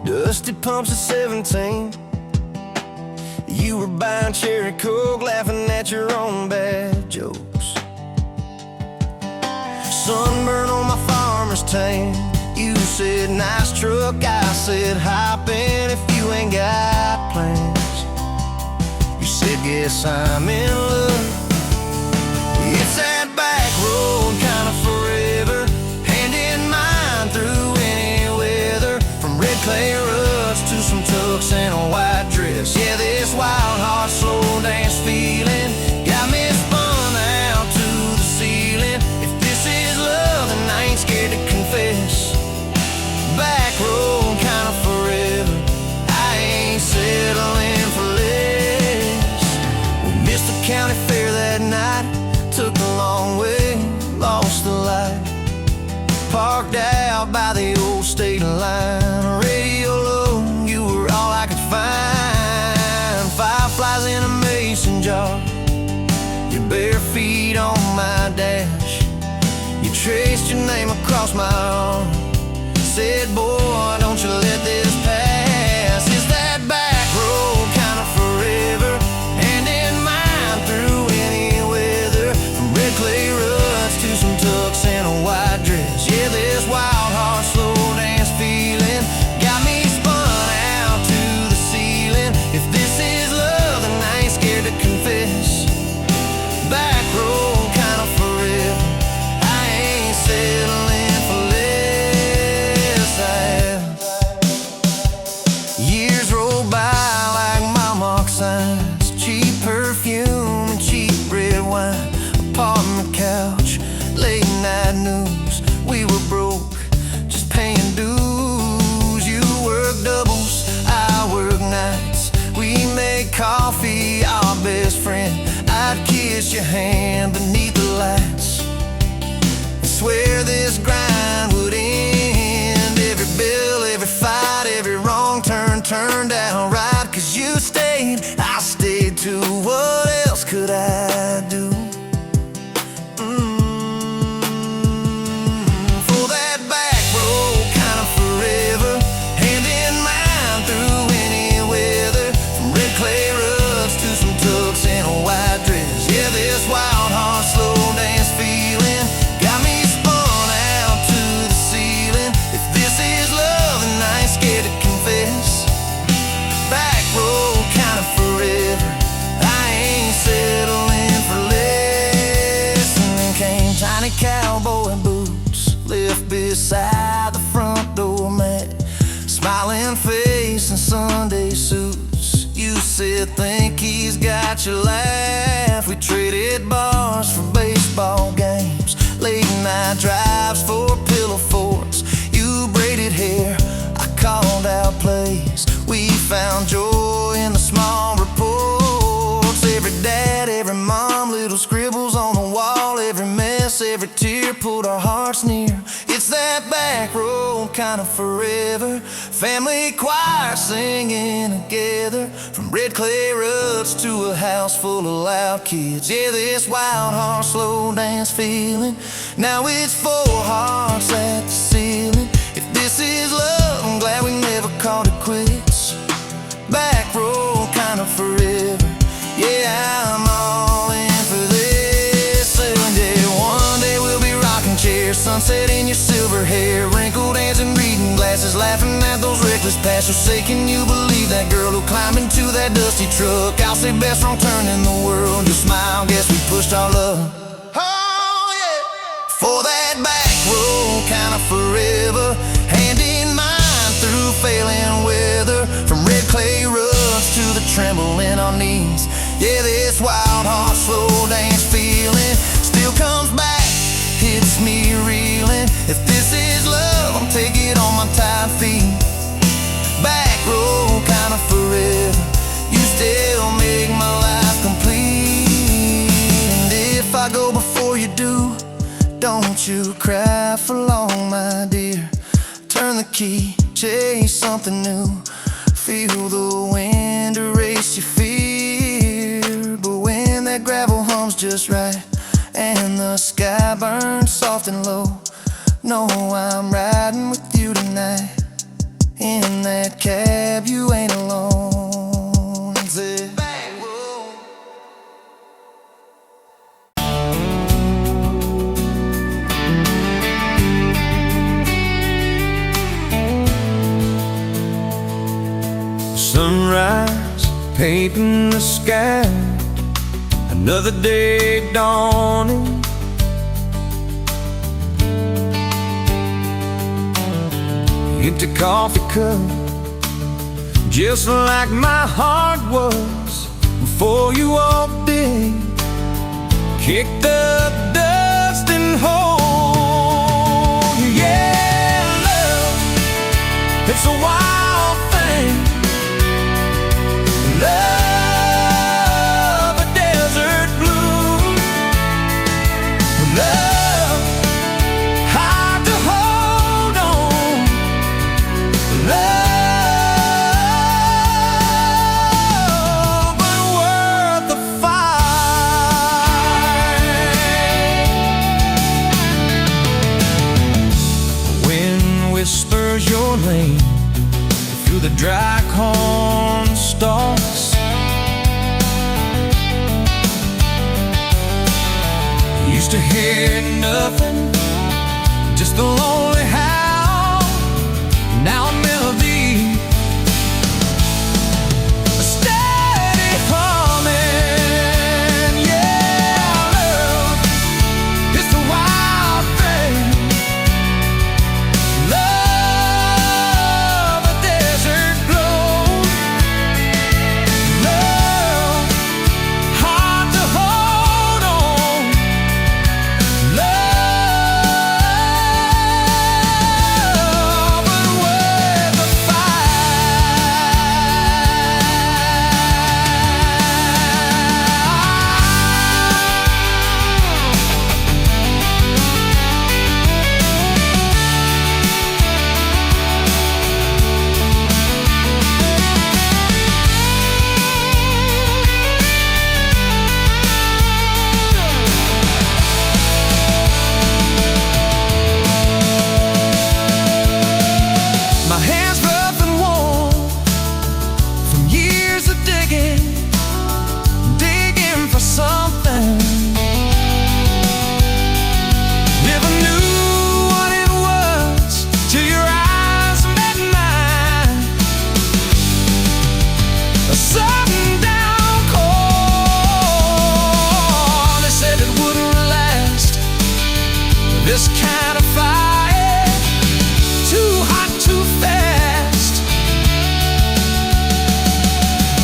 Dusty pumps at 17. You were buying cherry coke, laughing at your own bad jokes. Sunburn on my farmer's tan. You said nice truck, I said hop in if you ain't got plans. You said guess I'm in love. It's that back road kind of forever, hand in mind through any weather. From red clay ruts to some tucks and a white dress. Yeah, this wild heart slow dance feeling got me spun out to the ceiling. If this is love, then I ain't scared to confess. Back road kind of forever, I ain't settling for less. We missed the county fair that night, took the long way, lost the light. Parked out by the old state line, radio low, you were all I could find. Fireflies in a mason jar, your bare feet on my dash. You traced your name across my arm, said, boy, don't you let this pass. Is that back road kind of forever, hand in mind through any weather. From red clay ruts to some tucks and a white dress. Yeah, this wild heart slow dance feeling got me spun out to the ceiling. If this is love, then I ain't scared to confess. Back road kind of forever, I ain't settling for less. Years roll by like mile mark signs, cheap perfume and cheap red wine, apartment couch, late night news. We were broke, just paying dues. You work doubles, I work nights. We made coffee our best friend. I'd kiss your hand beneath the lights, swear this grind would end. Every bill, every fight, every wrong turn turned out right. Cause you stayed, I stayed too. What else could I do? For that back road kind of forever, hand in mind through any weather. From red clay ruts to some tucks and a white dress. Yeah, this wild heart slow dance feeling got me spun out to the ceiling. If this is love, then I ain't scared to confess. Back road kind of forever, I ain't settling for less. And then came tiny cowboy boots, left beside the front door mat, smiling face and Sunday suits. You said think he's got your laugh. We traded bars for baseball games, late night drives for pillow forts. You braided hair, I called out plays. We found joy in the small reports. Every dad, every mom, little scribbles on the wall. Every mess, every tear pulled our hearts near. It's that back road kind of forever, family choir singing together. From red clay ruts to a house full of loud kids. Yeah, this wild heart slow dance feeling, now it's four hearts at the ceiling. If this is love, I'm glad we never called it quits. Back road kind of forever, yeah, I'm all in for this. And yeah, one day we'll be rocking chairs, sunset in your silver hair, wrinkled hands and reading glasses, laughing at those reckless past. So say, can you believe that girl who climbed into that dusty truck? I'll say best wrong turn in the world. You smile, guess we pushed our love. Oh yeah, for that back road kind of forever, hand in mind through failing weather. From red clay ruts to the tremble in our knees. Yeah, this wild heart slow dance feeling still comes back, hits me reeling. If this is love, I'll take it on my tired feet. Back road kind of forever, you still make my life complete. And if I go before you do, don't you cry for long, my dear. Turn the key, chase something new, feel the wind erase your fear. But when that gravel hums just right and the sky burns soft and low, know I'm riding with you tonight in that that cab, you ain't alone. And said, back road. Sunrise, painting the sky, another day dawning. Empty coffee cup, just like my heart was before you walked in. Kicked up dust and hold. Yeah, love, it's a wild thing. Love, a desert blue. Love, hard to hold on. Love, but worth the fight. Wind whispers your name through the dry corn stalks. Used to hear nothing, just the lonely howl. Now a melody, a steady humming. Yeah, love, it's the wild thing. Love, a desert glow. Love, hard to hold on. Love, but worth the My hands rough and warm from years of digging for something. Never knew what it was till your eyes met mine. A sundown call. They said it wouldn't last. This kind of fire, too hot, too fast.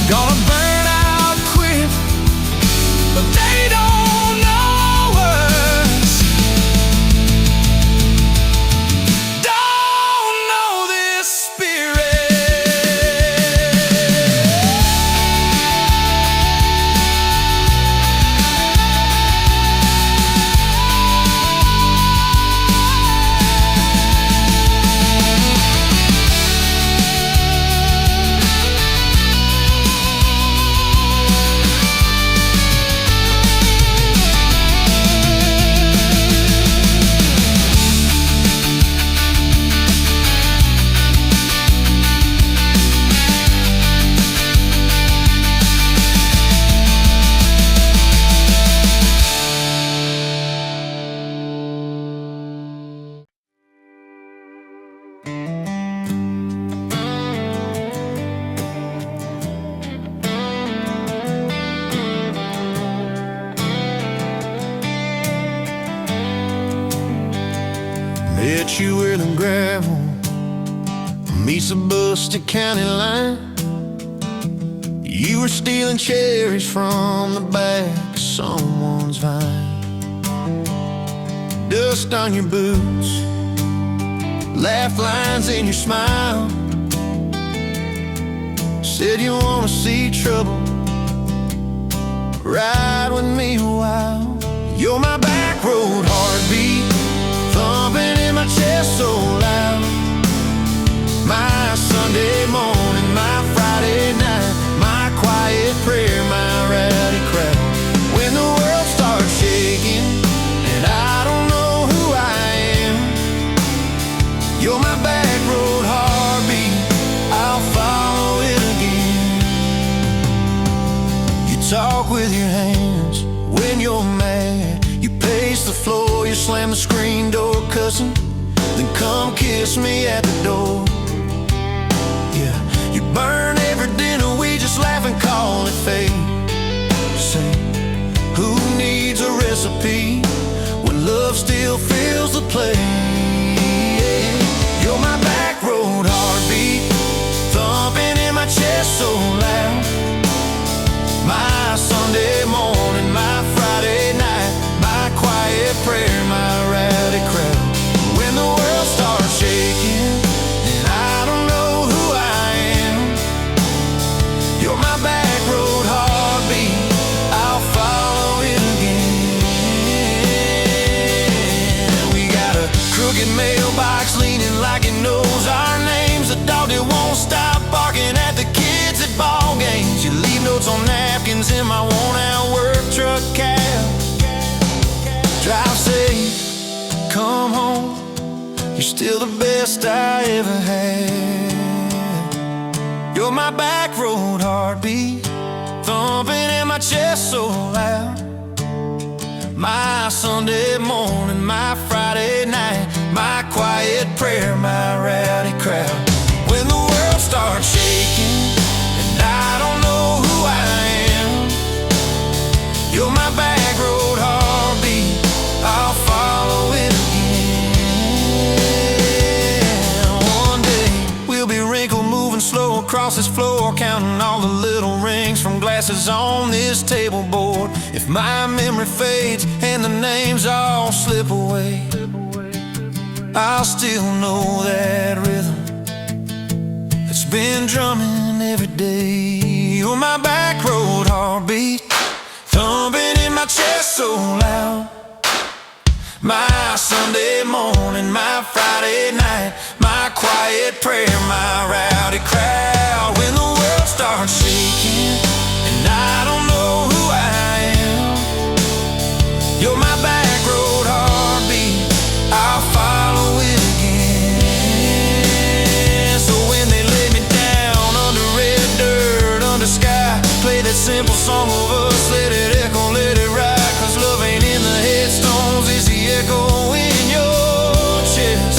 Gonna burn out quick, but they don't know us. Don't know this Met you wheeling gravel, meets a busted county line. You were stealing cherries from the back of someone's vine. Dust on your boots, laugh lines in your smile. Said you wanna see trouble, ride with me a while. You're my back road heartbeat, thumping in my chest so loud. My Sunday morning, my Friday night, my quiet prayer, my rowdy crowd. When the world starts shaking and I don't know who I am, you're my back road heartbeat, I'll with your hands. When you're mad, you pace the floor, you slam the screen door cussing, then come kiss me at the door. Yeah, you burn every dinner, we just laugh and call it fate. Say, who needs a recipe when love still fills the plate? You're my back road heartbeat, thumping in my chest so loud. My Sunday morning, my Friday night, my quiet prayer, my rowdy crowd. When the world starts shaking and I don't know who I am, you're my back road heartbeat, I'll follow it again. We got a crooked mailbox leaning like it knows our names, a dog that won't stop barking at the kids at ball games. You leave notes on napkins in my worn-out work truck cab. Drive safe, come home, you're still the best I ever had. You're my back road heartbeat, thumping in my chest so loud. My Sunday morning, my Friday night, my quiet prayer, my rowdy crowd. When the world starts shaking and I don't know who I am, you're my back road heartbeat, I'll follow it again. One day we'll be wrinkled, moving slow across this floor, counting all the little rings from glasses on this table board. If my memory fades and the names all slip away, I'll still know that rhythm that's been drumming every day. You're my back road heartbeat, thumping in my chest so loud. My Sunday morning, my Friday night, my quiet prayer, my rowdy crowd. When the world starts shaking and I don't know who I am, you're my back road heartbeat, I'll follow it again. So when they lay me down under red dirt, under sky, play that simple song of us, let it echo, let it ride. Cause love ain't in the headstones, it's the echo in your chest.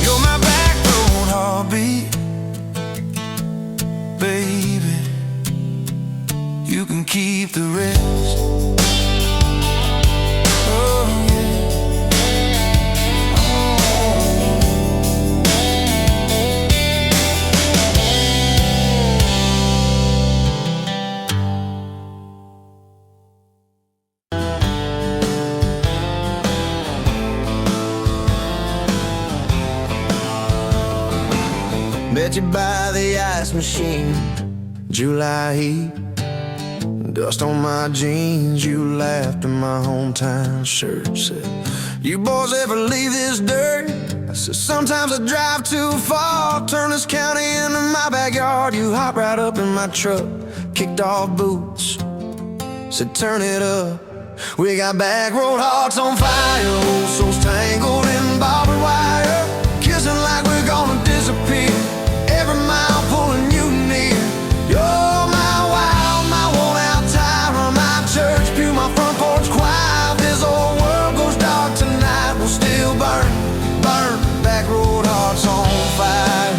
You're my back road heartbeat, baby, you can keep the rest. Oh yeah. Met you by the ice machine, July heat, dust on my jeans. You laughed in my hometown shirt, said, you boys ever leave this dirt? I said, sometimes I drive too far, turn this county into my backyard. You hopped right up in my truck, kicked off boots, said turn it up. We got back road hearts on fire, old souls tangled in barbed wire, kissing like we're gonna disappear, every mile pulling you near. You're my wild, my worn-out tyrant, my church pew, my front porch choir. If this old world goes dark tonight, we'll still burn, burn, back road hearts on fire.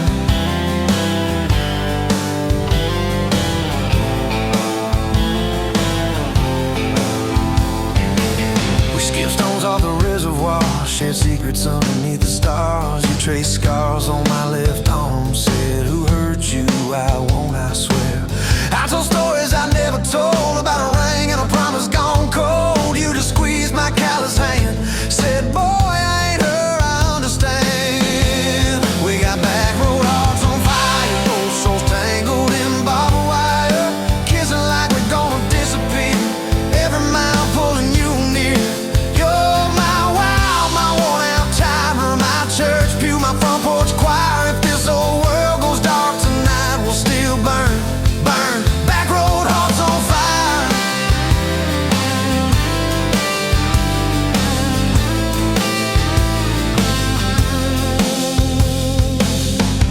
We skip stones off the reservoir, shared secrets underneath the stars. You traced scars on my left arm, said who hurt you, I won't, I swear. I told stories I never told, about a ring and a promise gone cold. You just squeezed my callous hand, said boy I ain't her, I understand. We got back road hearts on fire, old souls tangled in barbed wire, kissing like we're gonna disappear, every mile pulling you near. You're my wild, my worn-out timer, my church pew, my front porch choir. If this old world goes dark tonight, we'll still burn, burn, back road hearts on fire.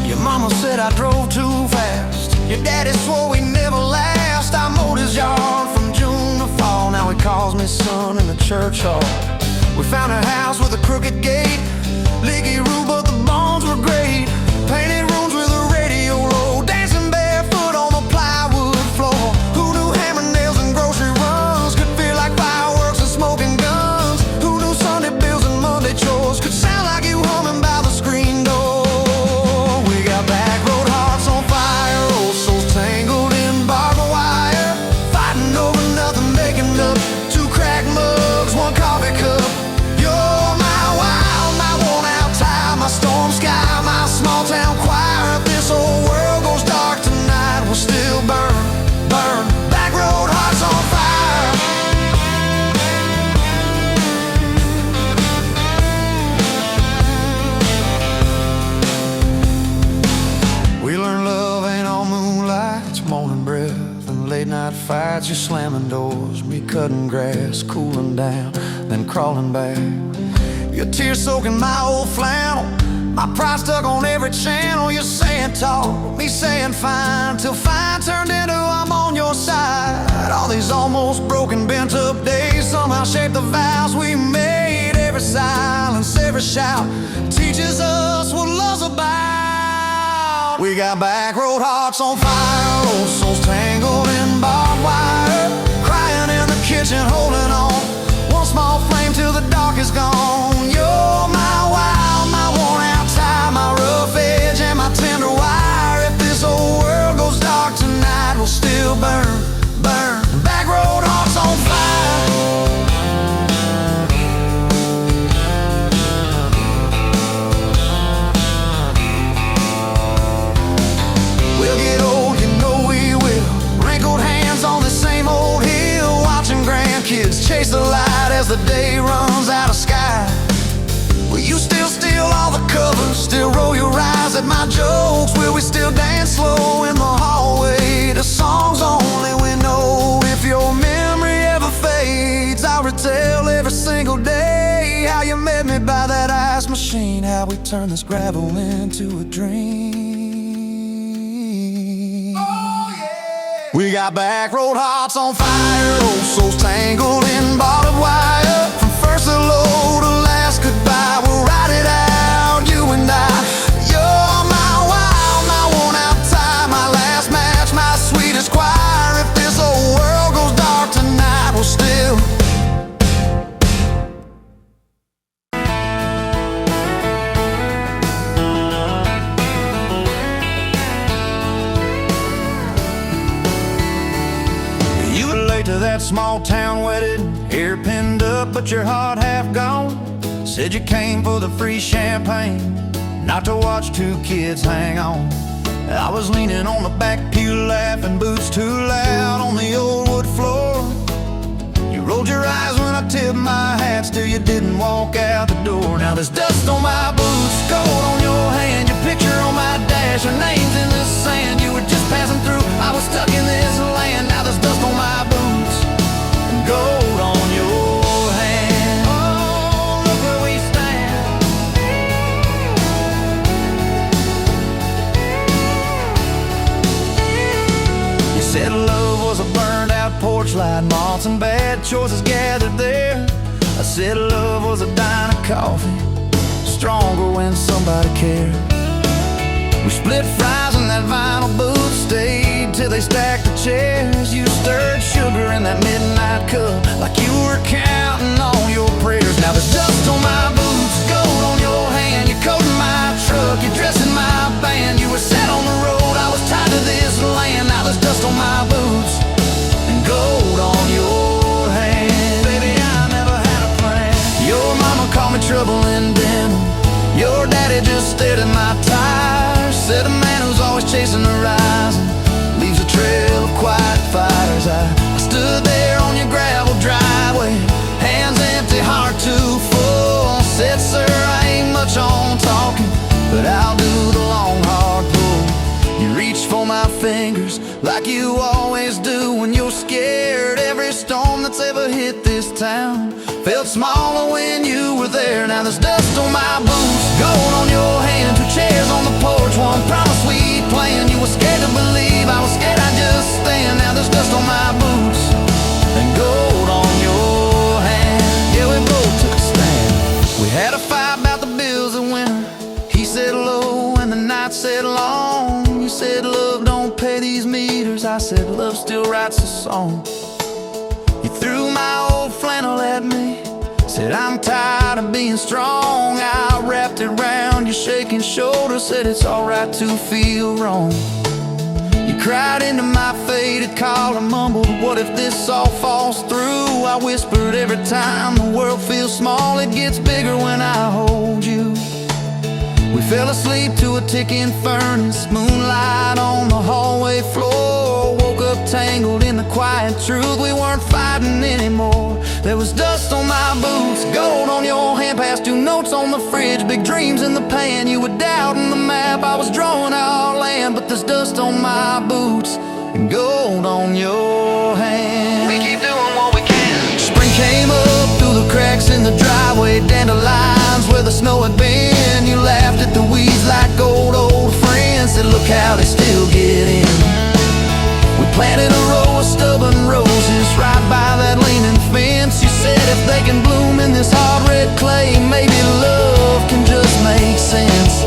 Your mama said I drove too fast, your daddy swore we never last. I mowed his yard from calls me son in the church hall. We found a house with a crooked gate, leaky roof, but the bones were great. Painted rooms with a radio low, dancing barefoot on the plywood floor. Who knew hammer nails and grocery runs could feel like fireworks and smoking guns? Who knew Sunday bills and Monday chores could sound like you humming by the screen door? We got back road hearts on fire, old souls tangled in barbed wire, fighting over nothing, making up two cracked mugs, one coffee cup. You're my wild, my worn out time, my storm sky, my small town choir. If this whole world goes dark tonight, we'll still burn, burn. Back road hearts on fire. We learned love ain't all moonlight, it's morning breath and late night fights. You're slamming doors, me cutting grass, cooling down, then crawling back. Your tears soaking my old flannel, my pride stuck on every channel. You're saying talk, me saying fine, till fine turned into I'm on your side. All these almost broken, bent up days somehow shaped the vows we made. Every silence, every shout teaches us what love's about. We got back road hearts on fire, old souls tangled in barbed wire, crying in the kitchen, holding on. One small flame till the dark is gone. You're my wild, my worn out time, my rough edge and my tender wire. If this whole world goes dark tonight, we'll still burn, burn. Back road hearts on fire. We'll get old, you know we will. Wrinkled hands on the same old hill, watching grandkids chase the light as the day runs out of sky. Will you still steal all the covers, still roll your eyes at my jokes? Will we still dance slow in the hallway to songs only we know? If your memory ever fades, I'll retell every single day how you met me by that ice machine, how we turned this gravel into a dream. Oh, yeah. We got back road hearts on fire, old souls tangled in barbed wire. From first hello to last goodbye, we'll ride it out, you and I. You're my wild, my worn out time, my last match, my sweetest choir. If this whole world goes dark tonight, we'll still. You were late to that small town wedding, hair pinned up but your heart half gone. Said you came for the free champagne, not to watch two kids hang on. I was leaning on the back pew laughing, boots too loud on the old wood floor. You rolled your eyes when I tipped my hat, still you didn't walk out the door. Now there's dust on my boots, gold on your hand, your picture on my dash, your name's in the sand. You were just passing through, I was stuck in this land. Now there's dust on my boots and gold on your hand. Oh, look where we stand. You said love was a burned out porch light, moths and bad choices gathered there. I said love was a dime of coffee, stronger when somebody cared. We split fries in that vinyl booth, stayed till they stacked the chairs. You stirred sugar in that midnight cup like you were counting on your prayers. Now there's dust on my boots, gold on your hand, you're coating my truck, you're dressing my band. You were set on the road, I was tied to this land. Now there's dust on my boots and gold on your hand. Baby, I never had a plan. Your mama called me trouble in denim, your daddy just stared at my tires. Said a man who's always chasing the horizon leaves a trail of quiet fires. I stood there on your gravel driveway, hands empty, heart too full. Said, sir, I ain't much on talking, but I'll do the long hard pull. You reached for my fingers like you always do when you're scared. Every storm that's ever hit this town felt smaller when you were there. Now there's dust on my boots, gold on your hand, two chairs on the porch, one promise we planned. You were scared to believe, I was scared I'd just stand. Now there's dust on my boots and gold on your along. You said love don't pay these meters. I said love still writes a song. You threw my old flannel at me, said I'm tired of being strong. I wrapped it around your shaking shoulder, said it's alright to feel wrong. You cried into my faded collar, mumbled, what if this all falls through? I whispered, every time the world feels small, it gets bigger when I hold you. We fell asleep to a ticking furnace, moonlight on the hallway floor. Woke up tangled in the quiet truth, we weren't fighting anymore. There was dust on my boots, gold on your hand, past 2 notes on the fridge, big dreams in the pan. You were doubting the map, I was drawing our land, but there's dust on my boots and gold on your hand. We keep doing what we can. Spring came up through the cracks in the driveway, dandelions where the snow had been. You laughed at the weeds like old friends, said look how they still get in. We planted a row of stubborn roses right by that leaning fence. You said if they can bloom in this hard red clay, maybe love can just make sense.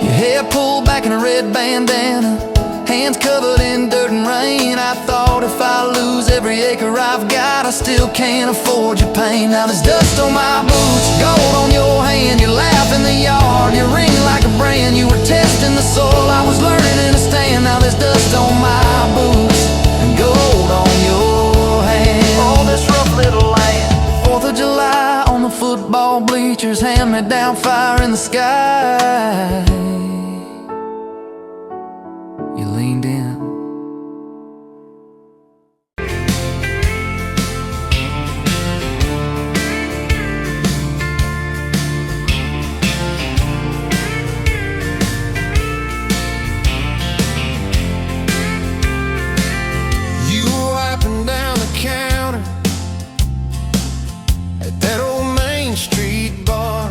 Your hair pulled back in a red bandana, hands covered in dirt and rain. I thought if I lose every acre I've got, I still can't afford your pain. Now there's dust on my boots, gold on your hand. You laugh in the yard, you ring like a brand. You were testing the soil, I was learning in a stand. Now there's dust on my boots and gold on your hand. Oh, this rough little land. 4th of July on the football bleachers, hand-me-down fire in the sky. You leaned in. You were wiping down the counter at that old Main Street bar,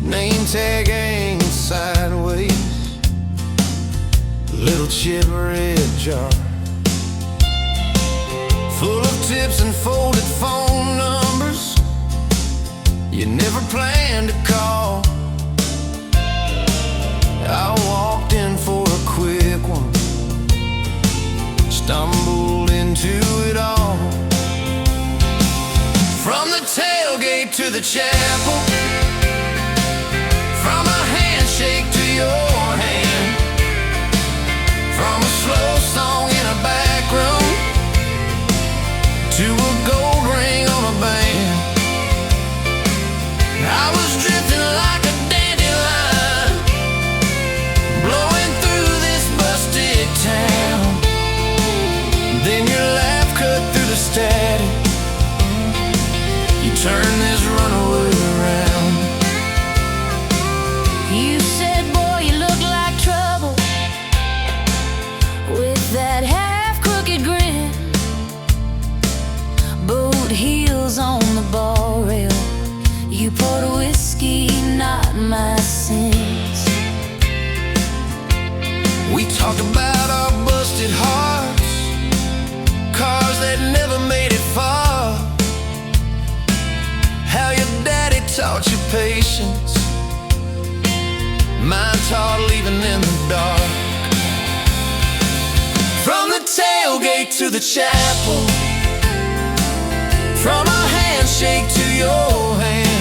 name tag hanging sideways, little chip red jar full of tips and folded phone numbers you never planned to call. I walked in for a quick one, stumbled into it all. From the tailgate to the chapel, from a handshake to your hand, from a slow song in a back room to a gold ring on a band. I was drifting like a dandelion, blowing through this busted town. Then your laugh cut through the static, you turned this runaway around. You said, boy, you look like trouble, with that half-crooked grin, boot heels on the bar rail. You poured whiskey, not my sins. We talked about our busted hearts, cars that never made it far, how your daddy taught you patience, mine taught leaving in the dark. From the tailgate to the chapel, from a handshake to your hand,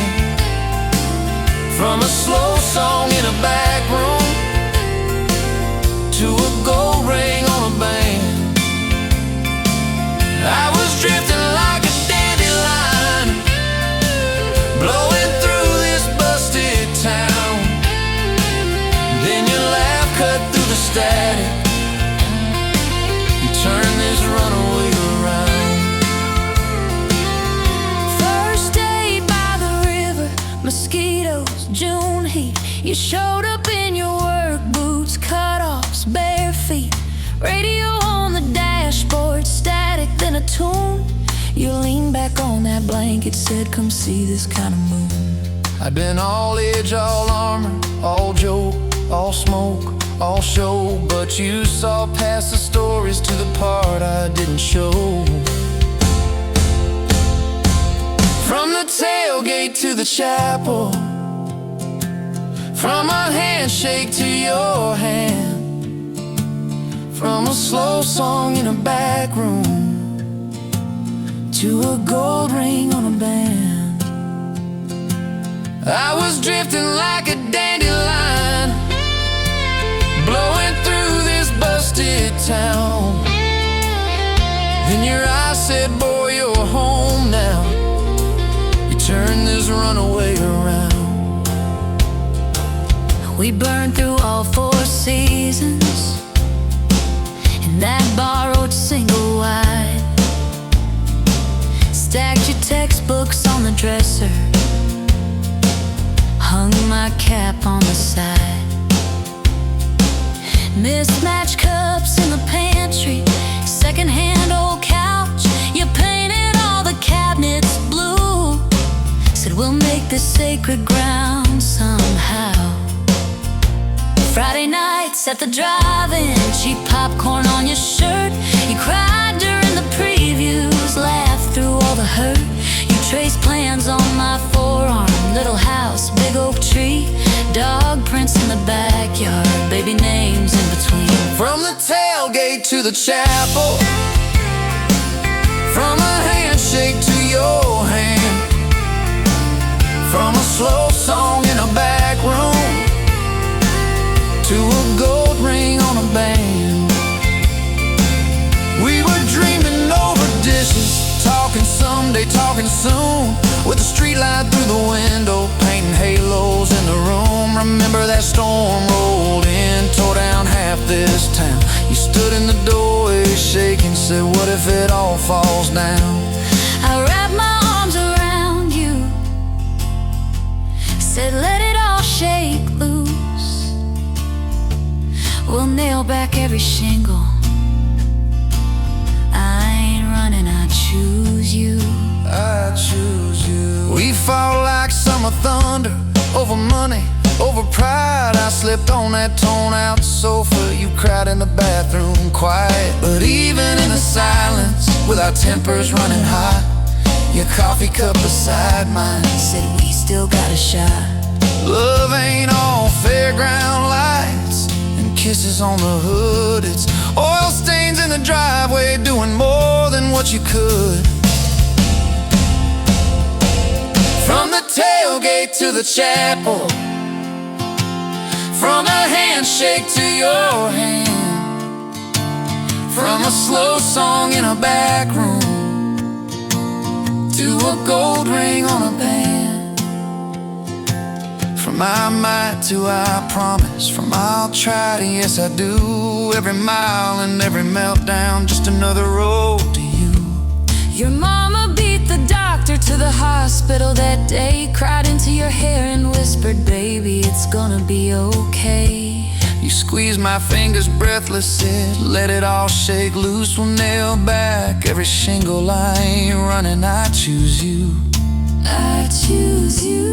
from a slow song in a back room to a gold ring on a band. I was drifting like a dandelion, blowing through this busted town. Then your laugh cut through the static, you turned this runaway around. First day by the river, mosquitoes, June heat. You showed up in your work boots, cut-offs, bare feet, radio on the dashboard, static, then a tune. You leaned back on that blanket, said, come see this kind of moon. I'd been all edge, all armor, all joke, all smoke, all show, but you saw past the stories to the part I didn't show. From the tailgate to the chapel, From a handshake to your hand, from a slow song in a back room to a gold ring on a band. I was drifting like a dandelion, blowing through this busted town. Then your eyes said, boy, you're home now. You turned this runaway around. We burned through all 4 seasons in that borrowed single wide. Stacked your textbooks on the dresser, hung my cap on the side. Mismatched cups in the pantry, secondhand old couch. You painted all the cabinets blue, said we'll make this sacred ground somehow. Friday nights at the drive-in, cheap popcorn on your shirt. You cried during the previews, laughed through all the hurt. You traced plans on my forearm, little house, big oak tree, dog prints in the backyard, baby names in between. From the tailgate to the chapel, from a handshake to your hand, from a slow song in a back room to a gold ring on a band. We were dreaming over dishes, talking someday, talking soon, with a street light through the window, painting halos in the room. Remember that storm rolled in, tore down half this town. You stood in the doorway shaking, said what if it all falls down? I wrapped my arms around you, said let it all shake loose. We'll nail back every shingle. I ain't running, I choose you. I choose you. We fought like summer thunder, over money, over pride. I slipped on that torn-out sofa, you cried in the bathroom quiet. But even in the silence, with our tempers running hot, your coffee cup beside mine said we still got a shot. Love ain't all fairground lights and kisses on the hood. It's oil stains in the driveway, doing more than what you could. From the tailgate to the chapel, from a handshake to your hand, from a slow song in a back room to a gold ring on a band. From I might to I promise, from I'll try to yes I do. Every mile and every meltdown, just another road to you. Your mama beat the doctor to the hospital that day, cried into your hair and whispered, baby, it's gonna be okay. You squeezed my fingers breathless, said let it all shake loose. We'll nail back every shingle. I ain't running, I choose you. I choose you.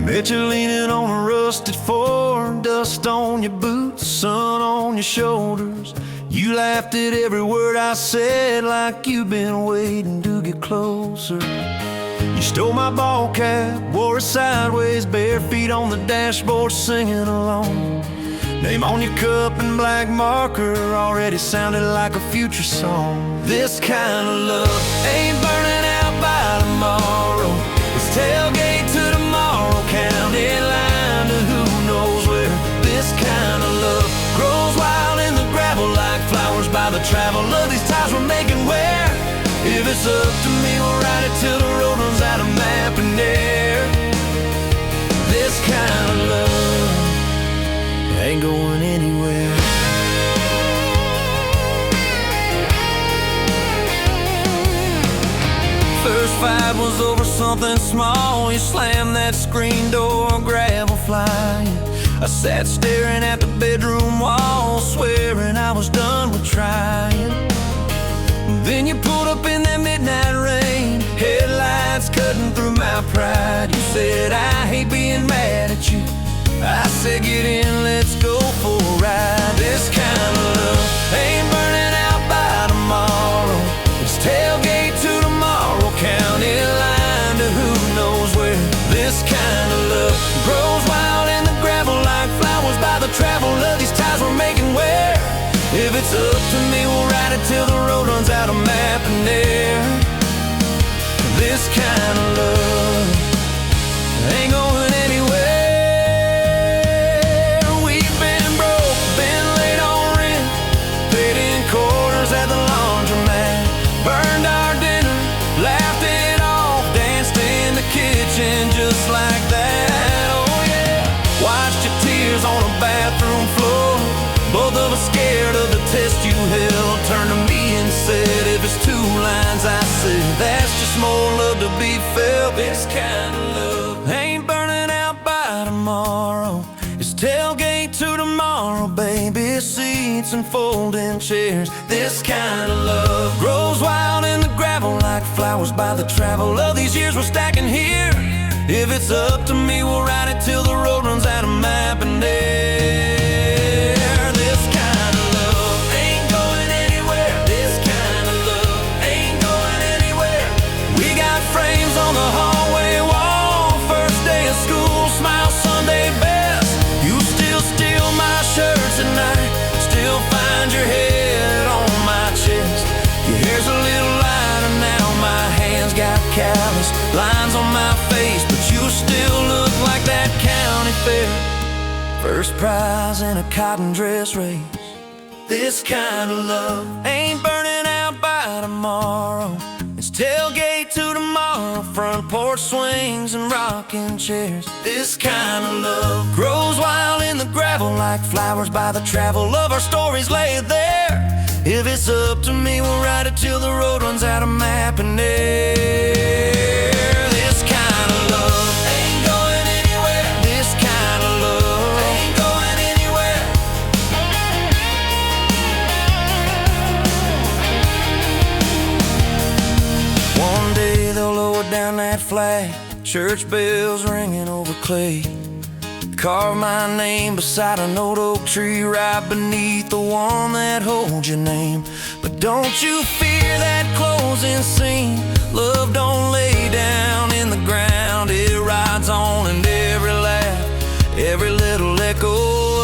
Bet you're leaning on a rusted Ford, dust on your boots, sun on your shoulders. You laughed at every word I said like you've been waiting to get closer. You stole my ball cap, wore it sideways, bare feet on the dashboard singing along. Name on your cup in black marker already sounded like a future song. This kind of love ain't burning out by tomorrow. It's tailgate to tomorrow, county line to who knows where. This kind of love grows wild in the gravel like flowers by the travel of these ties we're making where. If it's up to me, we'll ride it till the road runs out of map and air. This kind of love ain't going anywhere. fight was over something small. You slammed that screen door, gravel flying. I sat staring at the bedroom wall, swearing I was done with trying. Then you pulled up in that midnight rain, headlights cutting through my pride. You said, I hate being mad at you. I said, get in, let's go for a ride. This kind of love ain't burning out by tomorrow. It's tailgate to tomorrow, county line to who knows where. This kind of love grows wild in the gravel like flowers by the travel of these ties we're making where. If it's up to me, we'll ride it till the road runs out of map and air. This kind of love ain't going anywhere. We've been broke, been late on rent, paid in quarters at the laundromat, burned our dinner, laughed it off, danced in the kitchen just like that. Oh yeah, watched your tears on a bathroom floor. Both of us scared of the test you held. Turned to me and said, if it's two lines I said, that's just more love to be felt. This kind of love ain't burning out by tomorrow. It's tailgate to tomorrow, baby seats and folding chairs. This kind of love grows wild in the gravel like flowers by the travel of these years we're stacking here. If it's up to me, we'll ride it till the road runs out of map and air. On the hallway wall, first day of school, smile Sunday best. You still steal my shirts at night, still find your head on my chest. Your hair's a little lighter now, my hands got callous lines on my face, but you still look like that county fair. First prize in a cotton dress race. This kind of love ain't burning out by tomorrow. It's tailgate to tomorrow, front porch swings and rocking chairs. This kind of love grows wild in the gravel like flowers by the travel of our stories laid there. If it's up to me, we'll ride it till the road runs out of map and air. This kind of love ain't going anywhere. This kind of love ain't going anywhere. One day they'll lower down that flag, church bells ringing over clay. Carve my name beside an old oak tree right beneath the one that holds your name. But don't you fear that closing scene. Love don't lay down in the ground. It rides on in every laugh, every little echo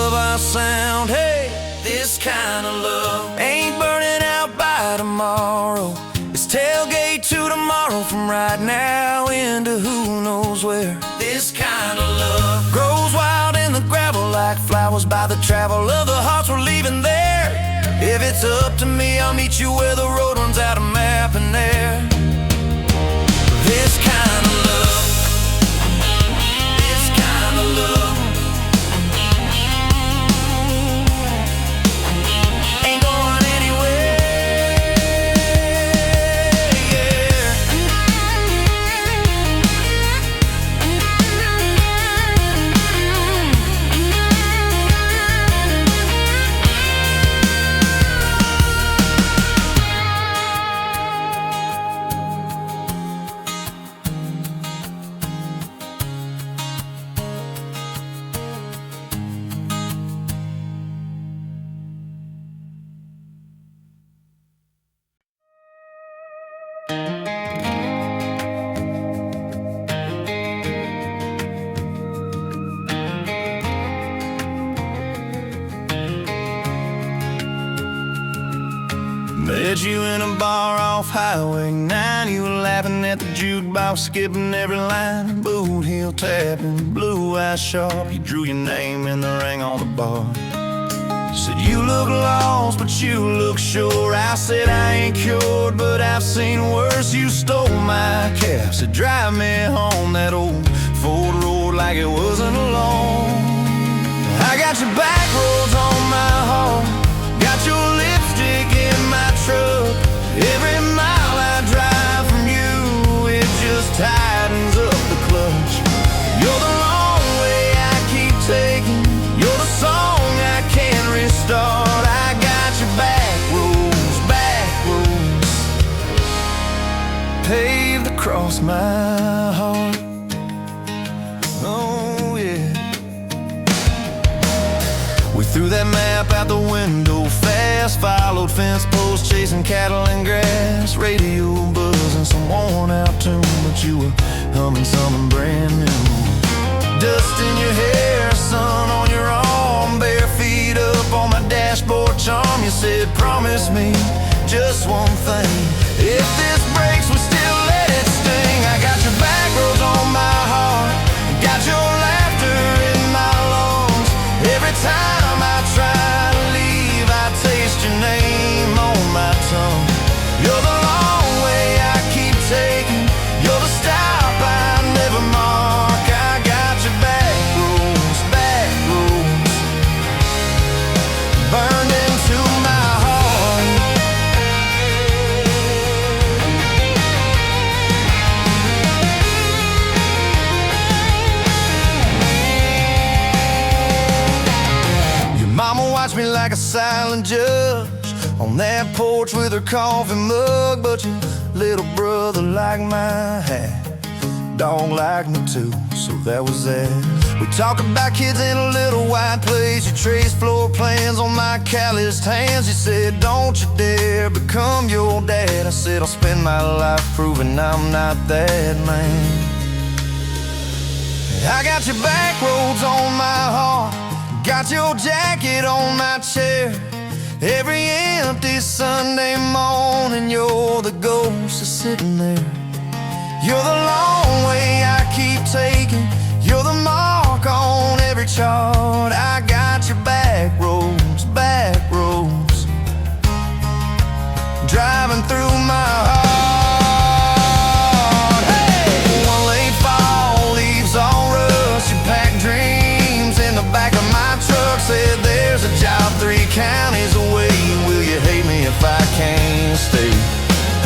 of our sound. Hey, this kind of love ain't burning out by tomorrow. It's tailgate to tomorrow, from right now into who knows where. This kind of love grows wild in the gravel like flowers by the travel of the hearts we're leaving there. If it's up to me, I'll meet you where the road runs out of map and air. This kind of love, this kind of love ain't going anywhere. Met you in a bar off Highway 9. You were laughing at the jukebox, skipping every line. Boot heel tapping, blue eyes sharp. You drew your name in the ring on the bar. Said you look lost, but you look sure. I said I ain't cured, but I've seen worse. You stole my cab, said drive me home. That old Ford road like it wasn't alone. I got your back roads on my home, got your lipstick in my truck. Every mile I drive from you, it just across my heart. Oh yeah. We threw that map out the window fast, followed fence posts, chasing cattle and grass, radio buzzing some worn out tune, but you were humming something brand new. Dust in your hair, sun on your arm, bare feet up on my dashboard charm. You said, promise me just one thing, if this breaks, we still let it sting. I got your back roads on my heart, got your laughter in my lungs. Every time I try to leave, I taste your name on my tongue. You're the long way I keep taking, you're the stop I never mark. I got your back roads, burned into my heart. Your mama watched me like a silent judge on that porch with her coffee mug, but your little brother liked my hat, dog liked me too, so that was that. We talk about kids in a little white place, you traced floor plans on my calloused hands. You said, don't you dare become your dad. I said, I'll spend my life proving I'm not that man. I got your back roads on my heart, got your jacket on my chair. Every empty Sunday morning, you're the ghost that's sitting there. You're the long way I keep taking, you're the mark on every chart. I got your back roads, driving through my heart. Hey! One late fall, leaves all rust, you pack dreams in the back of my truck. Said there's a job 3 counties away, will you hate me if I can't stay?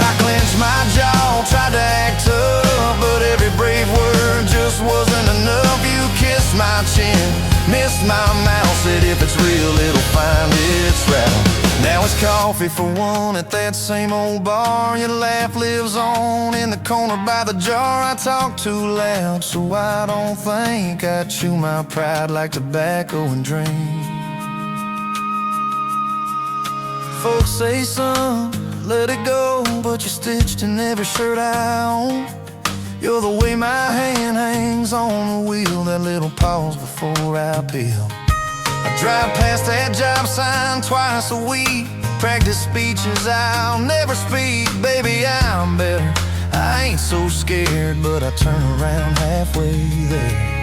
I clenched my jaw, tried to act up, but every brave word just wasn't enough. You kissed my chin, missed my mouth, said if it's real, it'll find its route. Now it's coffee for one at that same old bar. Your laugh lives on in the corner by the jar. I talk too loud, so I don't think I chew my pride like tobacco and drink. Folks say, son, let it go, but you're stitched in every shirt I own. You're the way my hand hangs on the wheel, that little pause before I peel. I drive past that job sign twice a week, practice speeches I'll never speak. Baby, I'm better, I ain't so scared, but I turn around halfway there.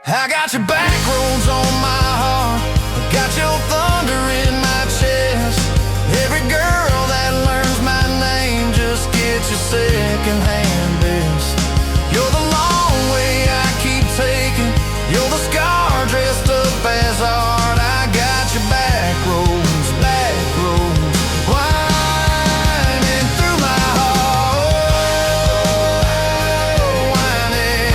I got your back roads on my heart, got your thunder in my chest. Every girl that learns my name just gets your second-hand best. You're the long way I keep taking, you're the scar dressed up as art. I got your back roads, winding through my heart, winding.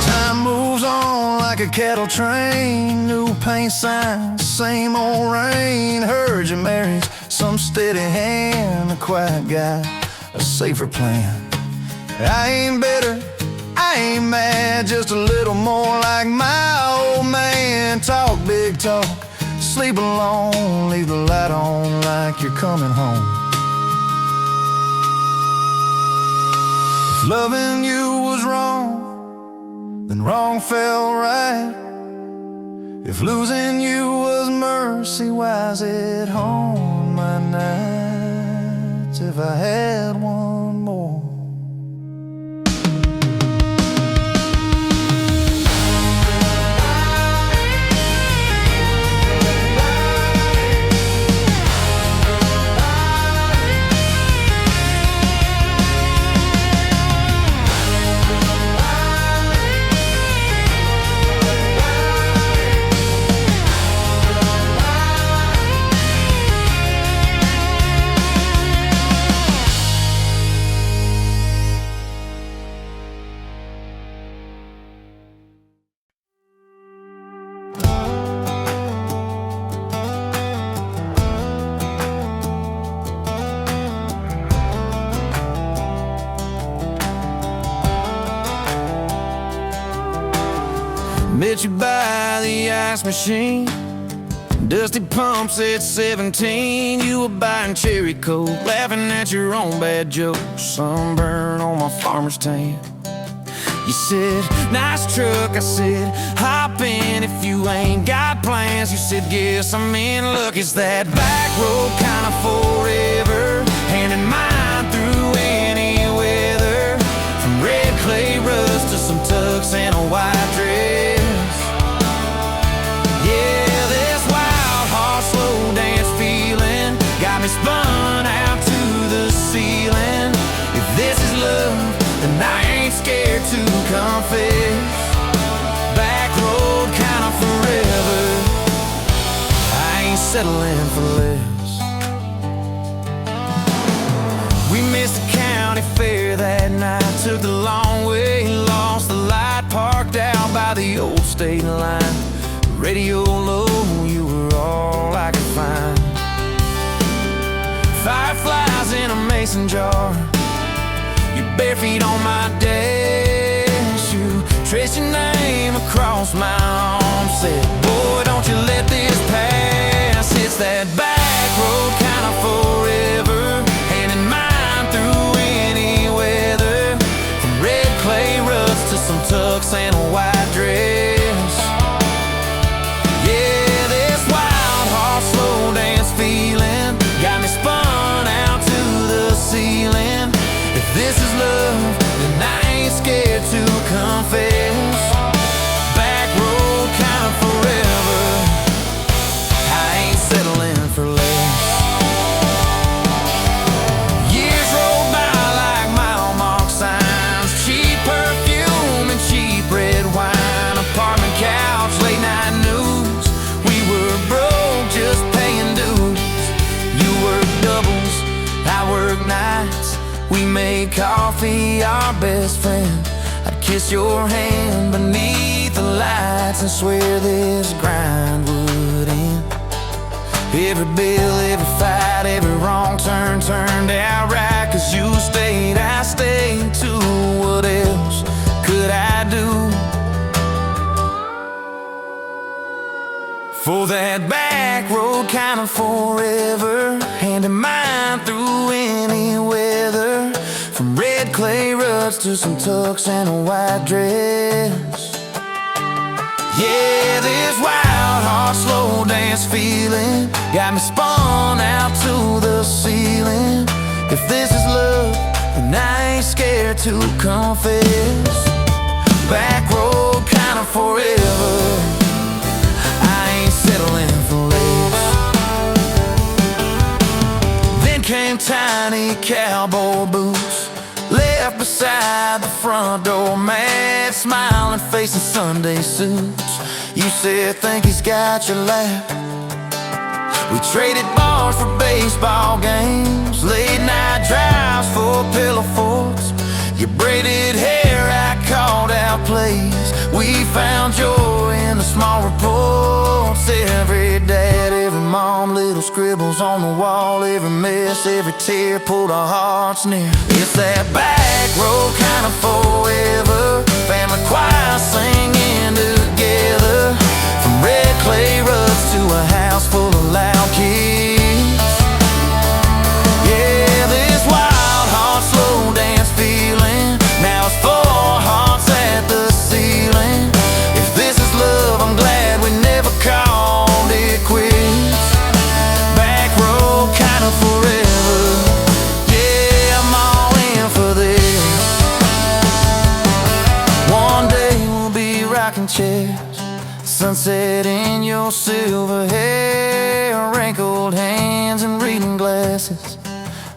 Time moves on like a cattle train, new paint signs, same old rain. Heard you married some steady hand, a quiet guy, a safer plan. I ain't bitter, I ain't mad, just a little more like my old man. Talk big talk, sleep alone, leave the light on like you're coming home. If loving you was wrong, then wrong felt right. If losing you was mercy, why's it haunt my nights? If I had one more. Met you by the ice machine, dusty pumps at 17. You were buying cherry coke, laughing at your own bad jokes. Sunburn on my farmer's tan. You said, nice truck. I said, hop in if you ain't got plans. You said, guess I'm in luck. It's that back road kind of forever, hand in mine through any weather. From red clay rust to some tux and a white dress. Yeah, this wild horse slow dance feeling got me spun out to the ceiling. If this is love, then I ain't scared to confess. Back road kind of forever, I ain't settling for less. We missed the county fair that night, took the long way, lost the light, parked out by the old state line. Radio low, you were all I could find. Fireflies in a mason jar, your bare feet on my dash. You traced your name across my arm, said, boy, don't you let this pass. It's that back road kind of forever, hand in mine through any weather. From red clay rust to some tux and a white dress. Yeah, this wild horse slow dance feeling got me spun out to the ceiling. If this is love, then I ain't scared to confess. Back road kind of forever, I ain't settling for less. Years roll by like mile mark signs, cheap perfume and cheap red wine, apartment couch, late night news. We were broke, just paying dues. You work doubles, I work nights. We made coffee our best friend. I'd kiss your hand beneath the lights and swear this grind would end. Every bill, every fight, every wrong turn turned out right. Cause you stayed, I stayed too. What else could I do? For that back road kind of forever, hand in mine through any weather. From red clay ruts to some tux and a white dress. Yeah, this wild horse slow dance feeling got me spun out to the ceiling. If this is love, then I ain't scared to confess. Back road kind of forever, I ain't settling for less. Then came tiny cowboy boots, left beside the front door, mad, smiling, facing Sunday suits. You said, think he's got your lap. We traded bars for baseball games, late night drives for pillow forts. Your braided hair, I called out plays. We found joy in the small reports. Every dad, every mom, little scribbles on the wall. Every mess, every tear pulled our hearts near. It's that back road kind of forever, family choir singing together. From red clay ruts to a house full of loud kids. Yeah, this wild heart slow dance feeling, now it's 4 hearts at the ceiling. If this is love, I'm glad we never called it quits. Back road kind of forever, yeah, I'm all in for this. One day we'll be rocking chairs, sunset in your silver hair, wrinkled hands and reading glasses,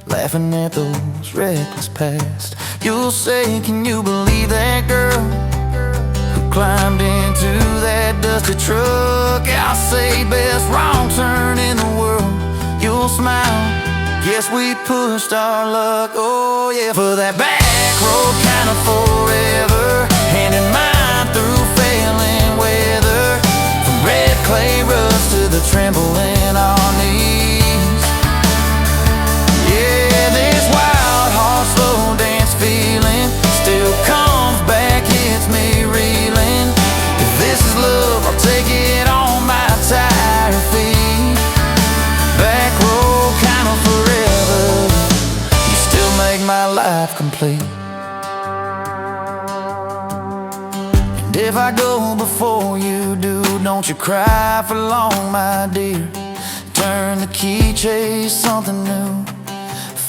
laughing at those reckless past. You'll say, can you believe that girl who climbed into that dusty truck? I'll say, best wrong turn in the world. You'll smile, guess we pushed our luck. Oh yeah, for that back road kind of forever, hand in mine through failing weather. From red clay rust to the tremble in our knees. Yeah, this wild horse slow dance feeling still comes back, hits me reeling. If this is if I go before you do, don't you cry for long, my dear. Turn the key, chase something new.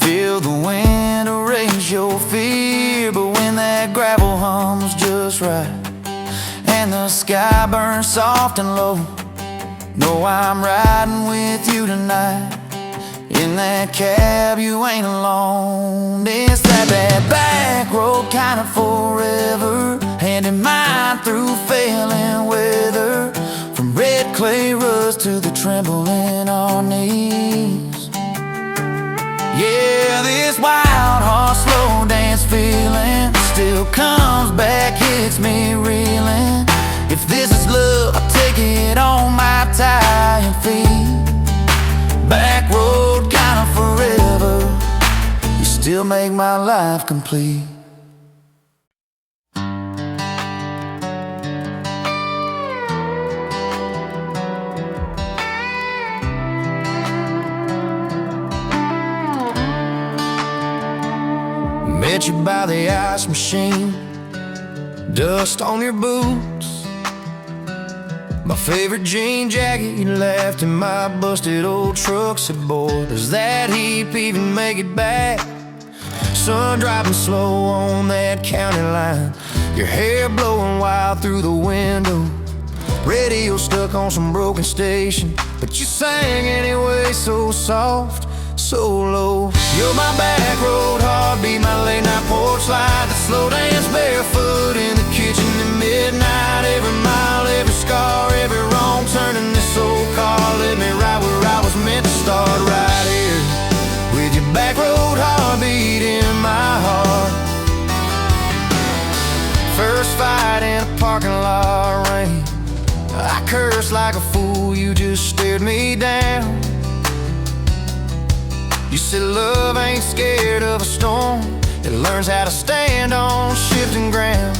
Feel the wind erase your fear. But when that gravel hums just right and the sky burns soft and low, know I'm riding with you tonight. In that cab you ain't alone. It's that back road kind of forever, handing mine through failing weather. From red clay rust to the tremble in our knees. Yeah, this wild horse slow dance feeling still comes back, hits me reeling. If this is love, I'll take it on my tired feet. Back road kinda forever, you still make my life complete. Met you by the ice machine, dust on your boots. My favorite jean jacket you left in my busted old truck. Said, boy, does that heap even make it back? Sun driving slow on that county line, your hair blowing wild through the window. Radio stuck on some broken station, but you sang anyway, so soft, so low. You're my back road heartbeat, my late night porch light, the slow dance barefoot in the kitchen at midnight. Every mile, every scar, every wrong turn in this old car led me right where I was meant to start, right here with your back road heartbeat in my heart. First fight in a parking lot rain, I cursed like a fool, you just stared me down. You said love ain't scared of a storm, it learns how to stand on shifting ground.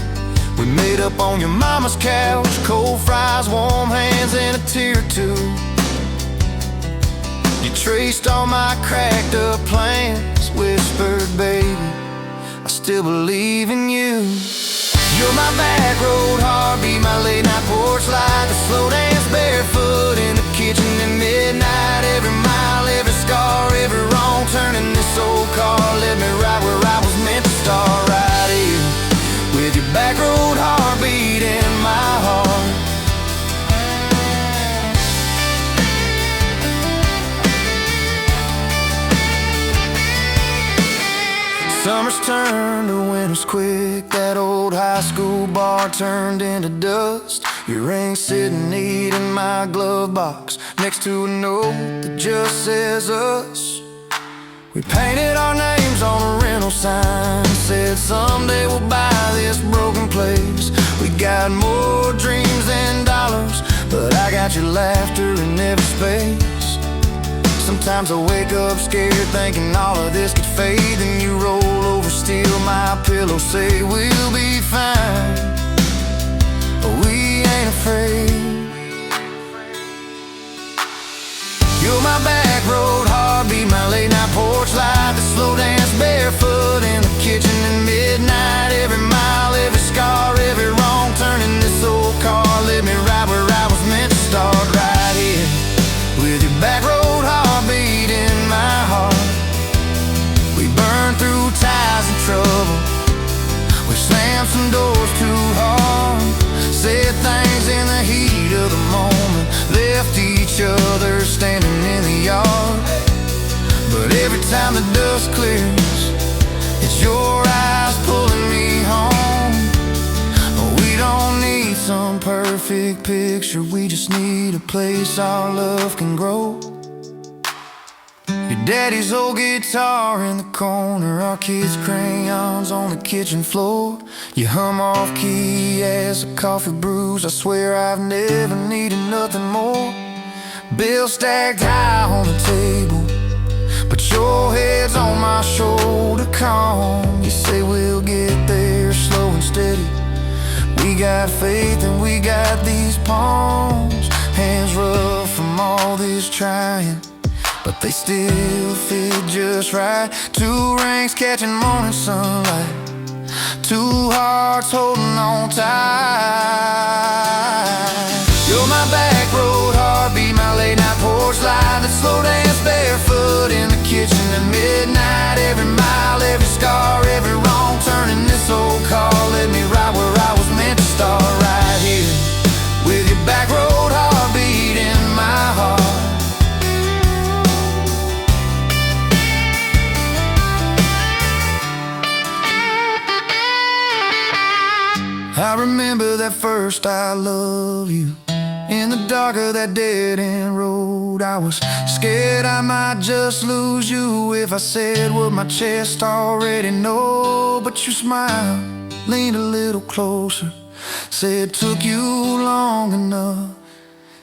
We made up on your mama's couch, cold fries, warm hands, and a tear or two. You traced all my cracked up plans, whispered, baby, I still believe in you. You're my back road heartbeat, my late night porch light, the slow dance barefoot in the kitchen at midnight. Every mile, every scar, every wrong turn in this old car led me right where I was meant to start, right here with your back road heartbeat in my heart. Summers turned to winters quick, that old high school bar turned into dust. Your ring sitting neat in my glove box, next to a note that just says us. We painted our names on a rental sign, said someday we'll buy this broken place. We got more dreams than dollars, but I got your laughter in every space. Sometimes I wake up scared thinking all of this could fade, then you roll over, steal my pillow, say we'll be fine, but we ain't afraid. You're my back road heartbeat, my late night porch light, the slow dance barefoot in the kitchen at midnight. Every mile, every scar, every wrong turn in this old car led me right where I was meant to start, right here with your back road heartbeat in my heart. We burned through ties and trouble, we slammed some doors too hard, said things in the heat of the moment, left each other standing in the yard. But every time the dust clears, it's your eyes pulling me home. We don't need some perfect picture, we just need a place our love can grow. Your daddy's old guitar in the corner, our kids' crayons on the kitchen floor. You hum off key as the coffee brews, I swear I've never needed nothing more. Bills stacked high on the table, but your head's on my shoulder, calm. You say we'll get there slow and steady. We got faith and we got these palms, hands rough from all this trying, but they still fit just right. Two rings catching morning sunlight, two hearts holding on tight. You're my back road heartbeat, my late night porch light, that slow dance barefoot in the kitchen at midnight. Every mile, every scar, every wrong turn in this old car led me right where I was meant to start, right here with your back road heartbeat in my heart. I remember that first I love you in the dark of that dead-end road. I was scared I might just lose you if I said what my chest already know. But you smiled, leaned a little closer, said took you long enough.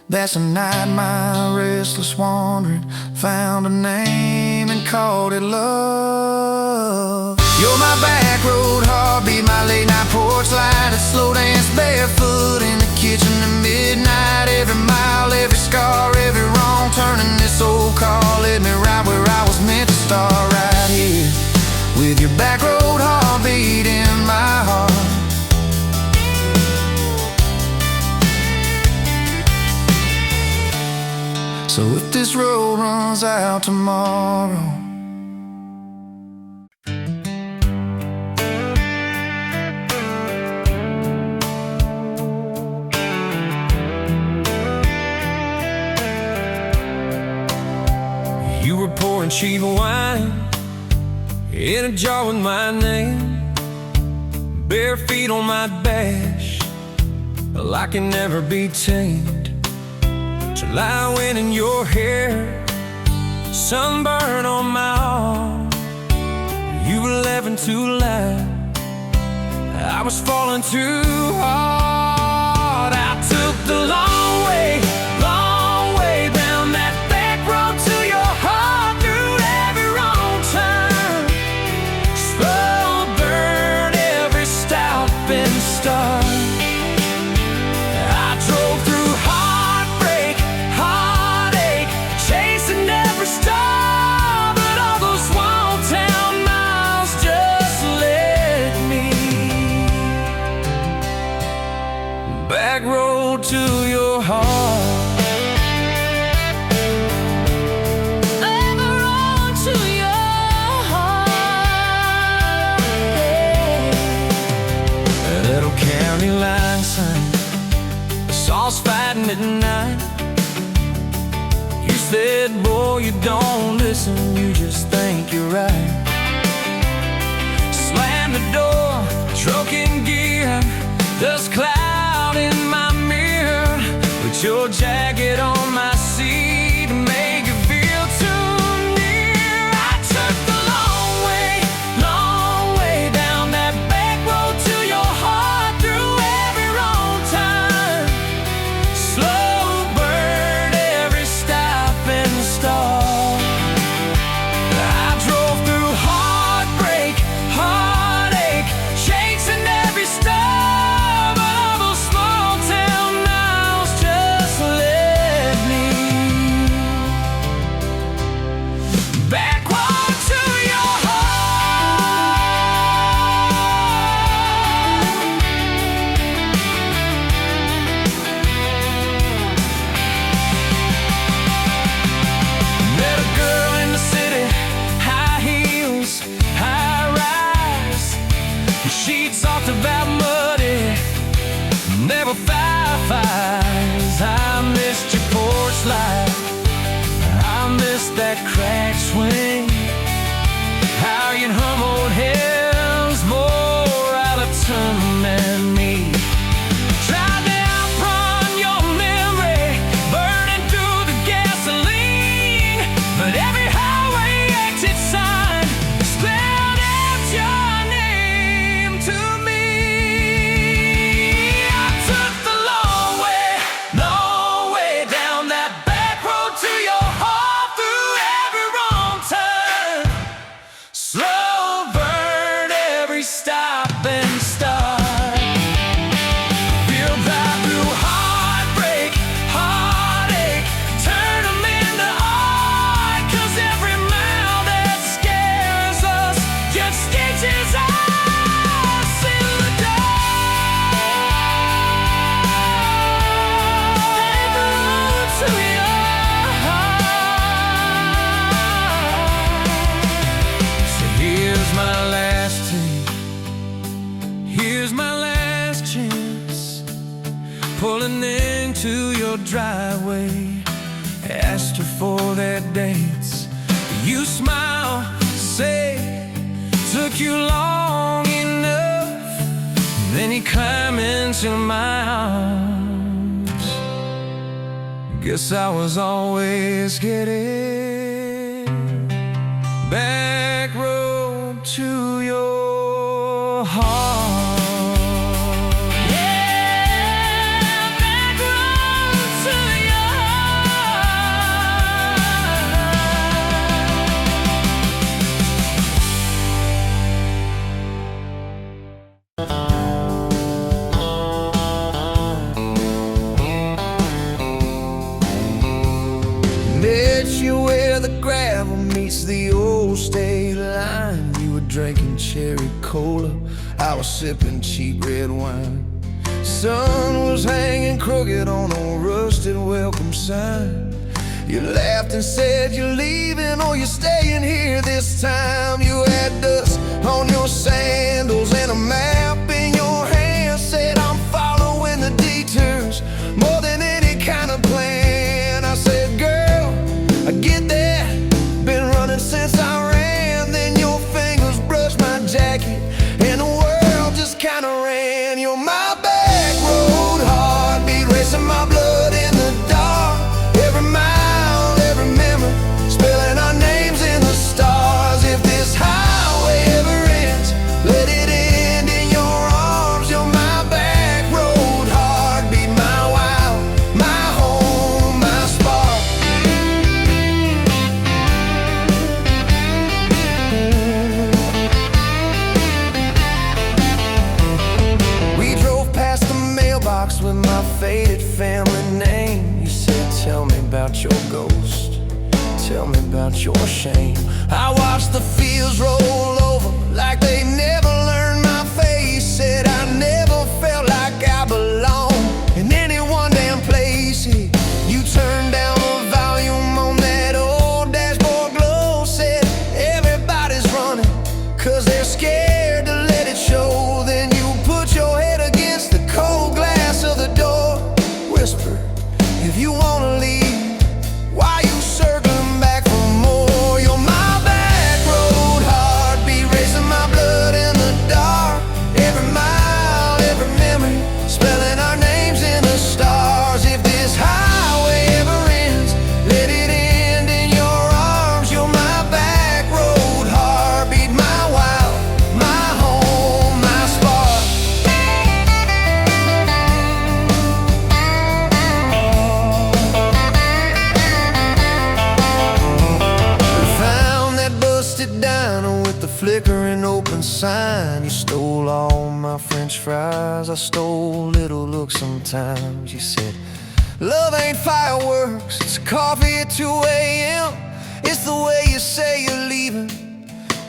That's the night my restless wandering found a name and called it love. You're my back road heartbeat, my late night porch light, a slow dance barefoot in the kitchen at midnight. Every mile, every scar, every wrong turn in this old car led me right where I was meant to start, right here with your back road heartbeat in my heart. So if this road runs out tomorrow, you were pouring cheap wine in a jar with my name, bare feet on my bash, well, I can never be tamed. July wind in your hair, sunburn on my arm. You were laughing too loud, I was falling too hard. I took the long way down that back road to your heart, through every wrong turn, slow burn every stop and start. I drove through heartache, chasing every star, but all those small town miles just led me back road to your heart. County line sign, the saws fighting at night. You said, boy, you don't listen, you just think you're right. Slam the door, truck in gear, dust cloud in my mirror. Put your jacket on my seat to make it feel too near. I took the long way down that back road to your heart. About muddy, never fireflies. I missed your porch light, I missed that cracked swing, how you'd hum old hymns more out of tune than me. Tried to outrun your memory, burning through the gasoline, but every highway exit sign spelled out your name to me. Stop and start. Here's my last chance, pulling into your driveway. Asked her for that dance. You smile, say, took you long enough. Then you climb into my arms. Guess I was always getting back road to your heart. Where the gravel meets the old state line. You were drinking cherry cola, I was sipping cheap red wine. Sun was hanging crooked on a rusted welcome sign. You laughed and said you're leaving or you're staying here this time. You had dust on your sandals and a map in your hand. Said I'm following the detours more than any kind of plan. I said, girl, I get that, been running since I ran. Then your fingers brushed my jacket and the world just kinda ran. You're my back road heartbeat, racing my blood in the dark. Every mile, every memory, spelling our names in the stars. If this highway ever ends, let it end in your arms. You're my back road heartbeat, my wild, my home, my spark. We drove past the mailbox with my faded family name. You said, tell me about your ghost, tell me about your shame. I watched the fields roll over like they never learned my face. Said I never felt like I belonged in any one damn place. You turned down the volume on that old dashboard glow. Said everybody's running cause they're scared to let it show. Then you put your head against the cold glass of the door. Whisper, if you wanna leave, why you circling back for more? You're my back road heartbeat, racing my blood in the dark. Every mile, every memory, spelling our names in the stars. If this highway ever ends, let it end in your arms. You're my back road heartbeat, my wild, my home, my spark. We found that busted diner with the flickering open sign. You stole all my French fries, I stole little looks sometimes. You said, love ain't fireworks, it's coffee at 2 a.m. It's the way you say you're leaving,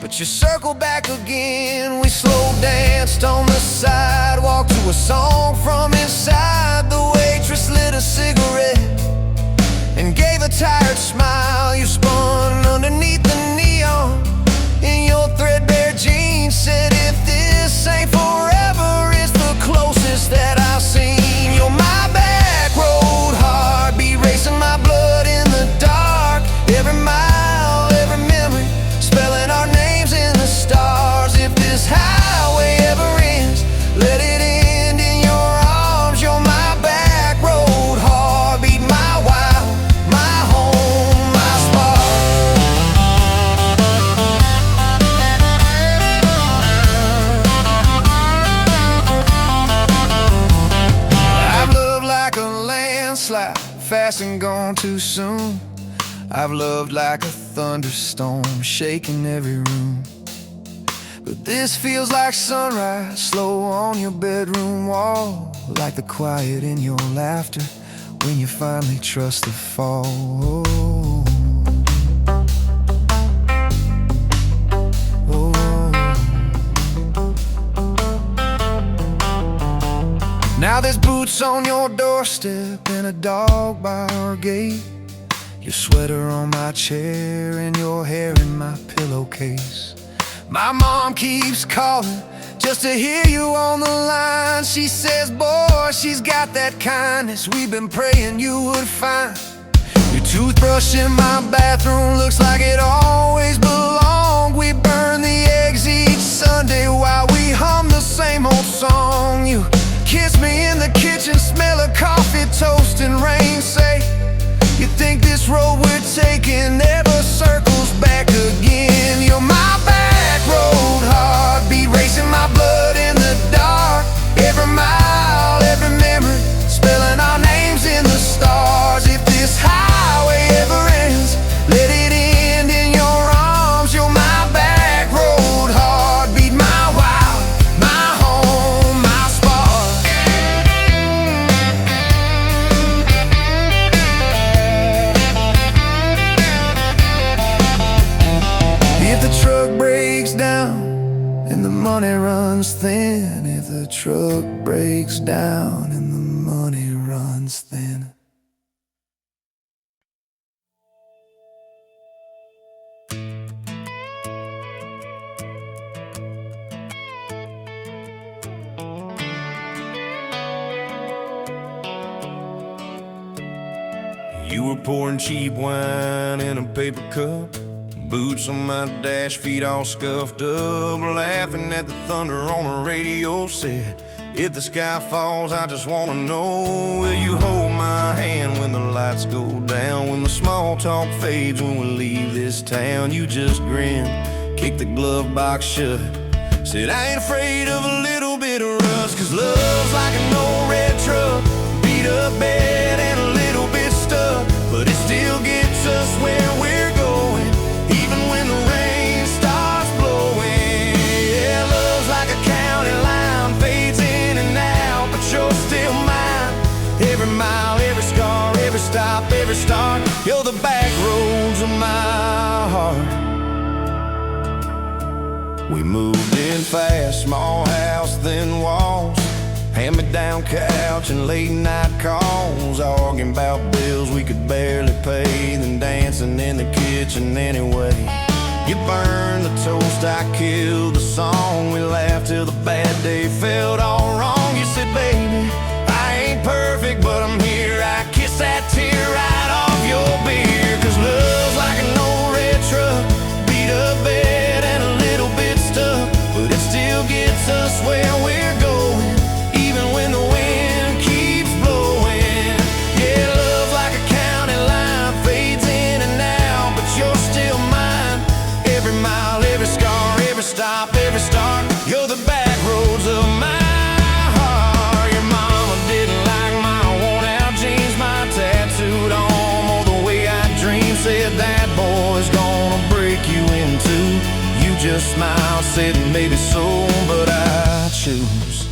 but you circle back again. We slow danced on the sidewalk to a song from inside. The waitress lit a cigarette and gave a tired smile. You spun underneath the neon in your threadbare jeans. Said if this ain't forever, it's the closest that I've seen. You're my back road heartbeat, racing my blood in the dark. Every mile, every memory, spelling our names in the stars. If this highway ever ends, let it end in your arms. You're my back road heartbeat, my wild, my home, my spark. I've loved like a landslide, fast and gone too soon. I've loved like a thunderstorm, shaking every room. But this feels like sunrise, slow on your bedroom wall. Like the quiet in your laughter when you finally trust the fall. Now there's boots on your doorstep and a dog by our gate. Your sweater on my chair and your hair in my pillowcase. My mom keeps calling, just to hear you on the line. She says, boy, she's got that kindness we've been praying you would find. Your toothbrush in my bathroom looks like it always belonged. We burn the eggs each Sunday while we hum the same old song. You kiss me in the kitchen, smell of coffee, toast and rain. Say, you think this road we're taking never circles back again. You're my back road heartbeat, racing my blood in the dark. Every mile, every memory, spelling our names in the stars. If this highway ever ends, let it end in your arms. You're my back road heartbeat, my wild, my home, my spark. If the truck breaks down and the money runs thin, if the truck breaks down and the money runs thin. You were pouring cheap wine in a paper cup, boots on my dash, feet all scuffed up, laughing at the thunder on the radio. Said, if the sky falls, I just wanna know, will you hold my hand when the lights go down, when the small talk fades, when we leave this town? You just grinned, kicked the glove box shut, said, I ain't afraid of a little bit of rust, 'cause love's like an old red truck, beat up bed and a little bit stuck, but it still gets us where we're going, even when the rain starts blowing. Yeah, love's like a county line, fades in and out, but you're still mine. Every mile, every scar, every stop, every start, you're the back roads of my heart. We moved in fast, small house, thin walls, hand-me-down couch and late-night calls, arguing about bills we could barely pay, then dancing in the kitchen anyway. You burned the toast, I killed the song, we laughed till the bad day felt all wrong. You said, baby, I ain't perfect, but I'm here. I kiss that tear right off your beer, 'cause love's like an old red truck, beat up bed and a little bit stuck, but it still gets us where we're going, even when the wind keeps blowing. Yeah, love's like a county line, fades in and out, but you're still mine. Every mile, every scar, every stop, every start, you're the back roads of my heart. Your mama didn't like my worn-out jeans, my tattooed arm, or the way I dream. Said that boy's gonna break you in two. You just smiled, said maybe so, but I choose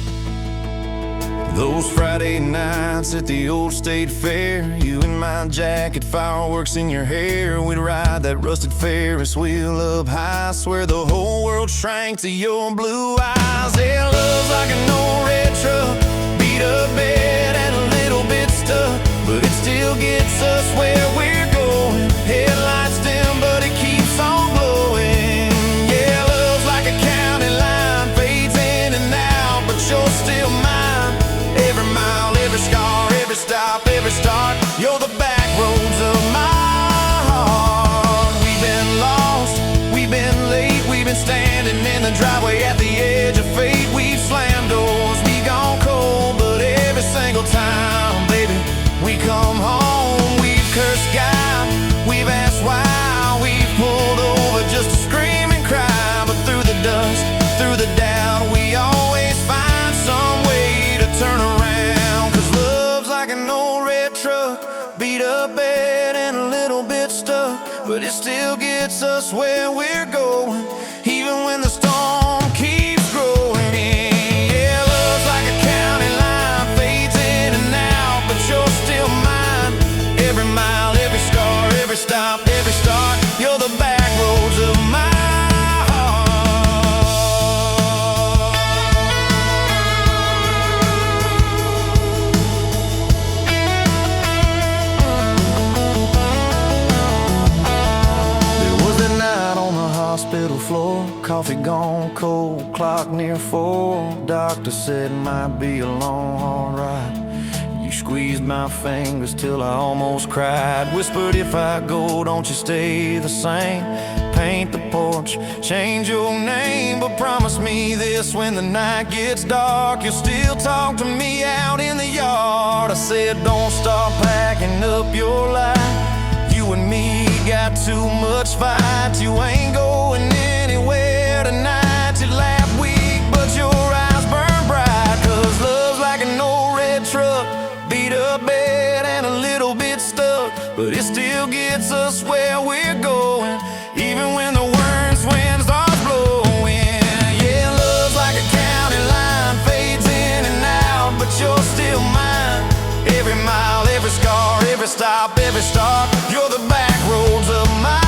those Friday nights at the old state fair. You in my jacket, fireworks in your hair. We'd ride that rusted Ferris wheel up high, swear the whole world shrank to your blue eyes. Yeah, love's like an old red truck, beat up bed and a little bit stuck, but it still gets us where we're going. Headlights dim, but it keeps on glowing. Yeah, love's like a county line, fades in and out, but you're still mine. Every mile, every scar, every stop, every start, you're the back roads of my heart. We've been lost, we've been late, we've been standing in the driveway at the edge of fate. We've slammed doors, we've gone cold, but every single time, baby, we come home. We've cursed God, we've asked why, we've pulled over just to scream and cry, but through the dust, through the doubt, we always find some way to turn around. 'Cause love's like an old red truck, beat up bed and a little bit stuck, but it still gets us where we're going, even when the storm keeps growing. Yeah, love's like a county line, fades in and out, but you're still mine. Every mile, every scar, every stop, every start, you're the back roads of my hospital floor, coffee gone cold, clock near 4. Doctor said might be a long haul ride. You squeezed my fingers till I almost cried. Whispered, if I go, don't you stay the same. Paint the porch, change your name, but promise me this: when the night gets dark, you'll still talk to me out in the yard. I said, don't start packing up your life. You and me got too much fight. You ain't going anywhere tonight. You laugh weak, but your eyes burn bright. 'Cause love's like an old red truck, beat up bed and a little bit stuck, but it still gets us where we're going, even when the worst wind starts blowing. Yeah, love's like a county line, fades in and out, but you're still mine. Every mile, every scar, every stop, every start, you're the back roads of my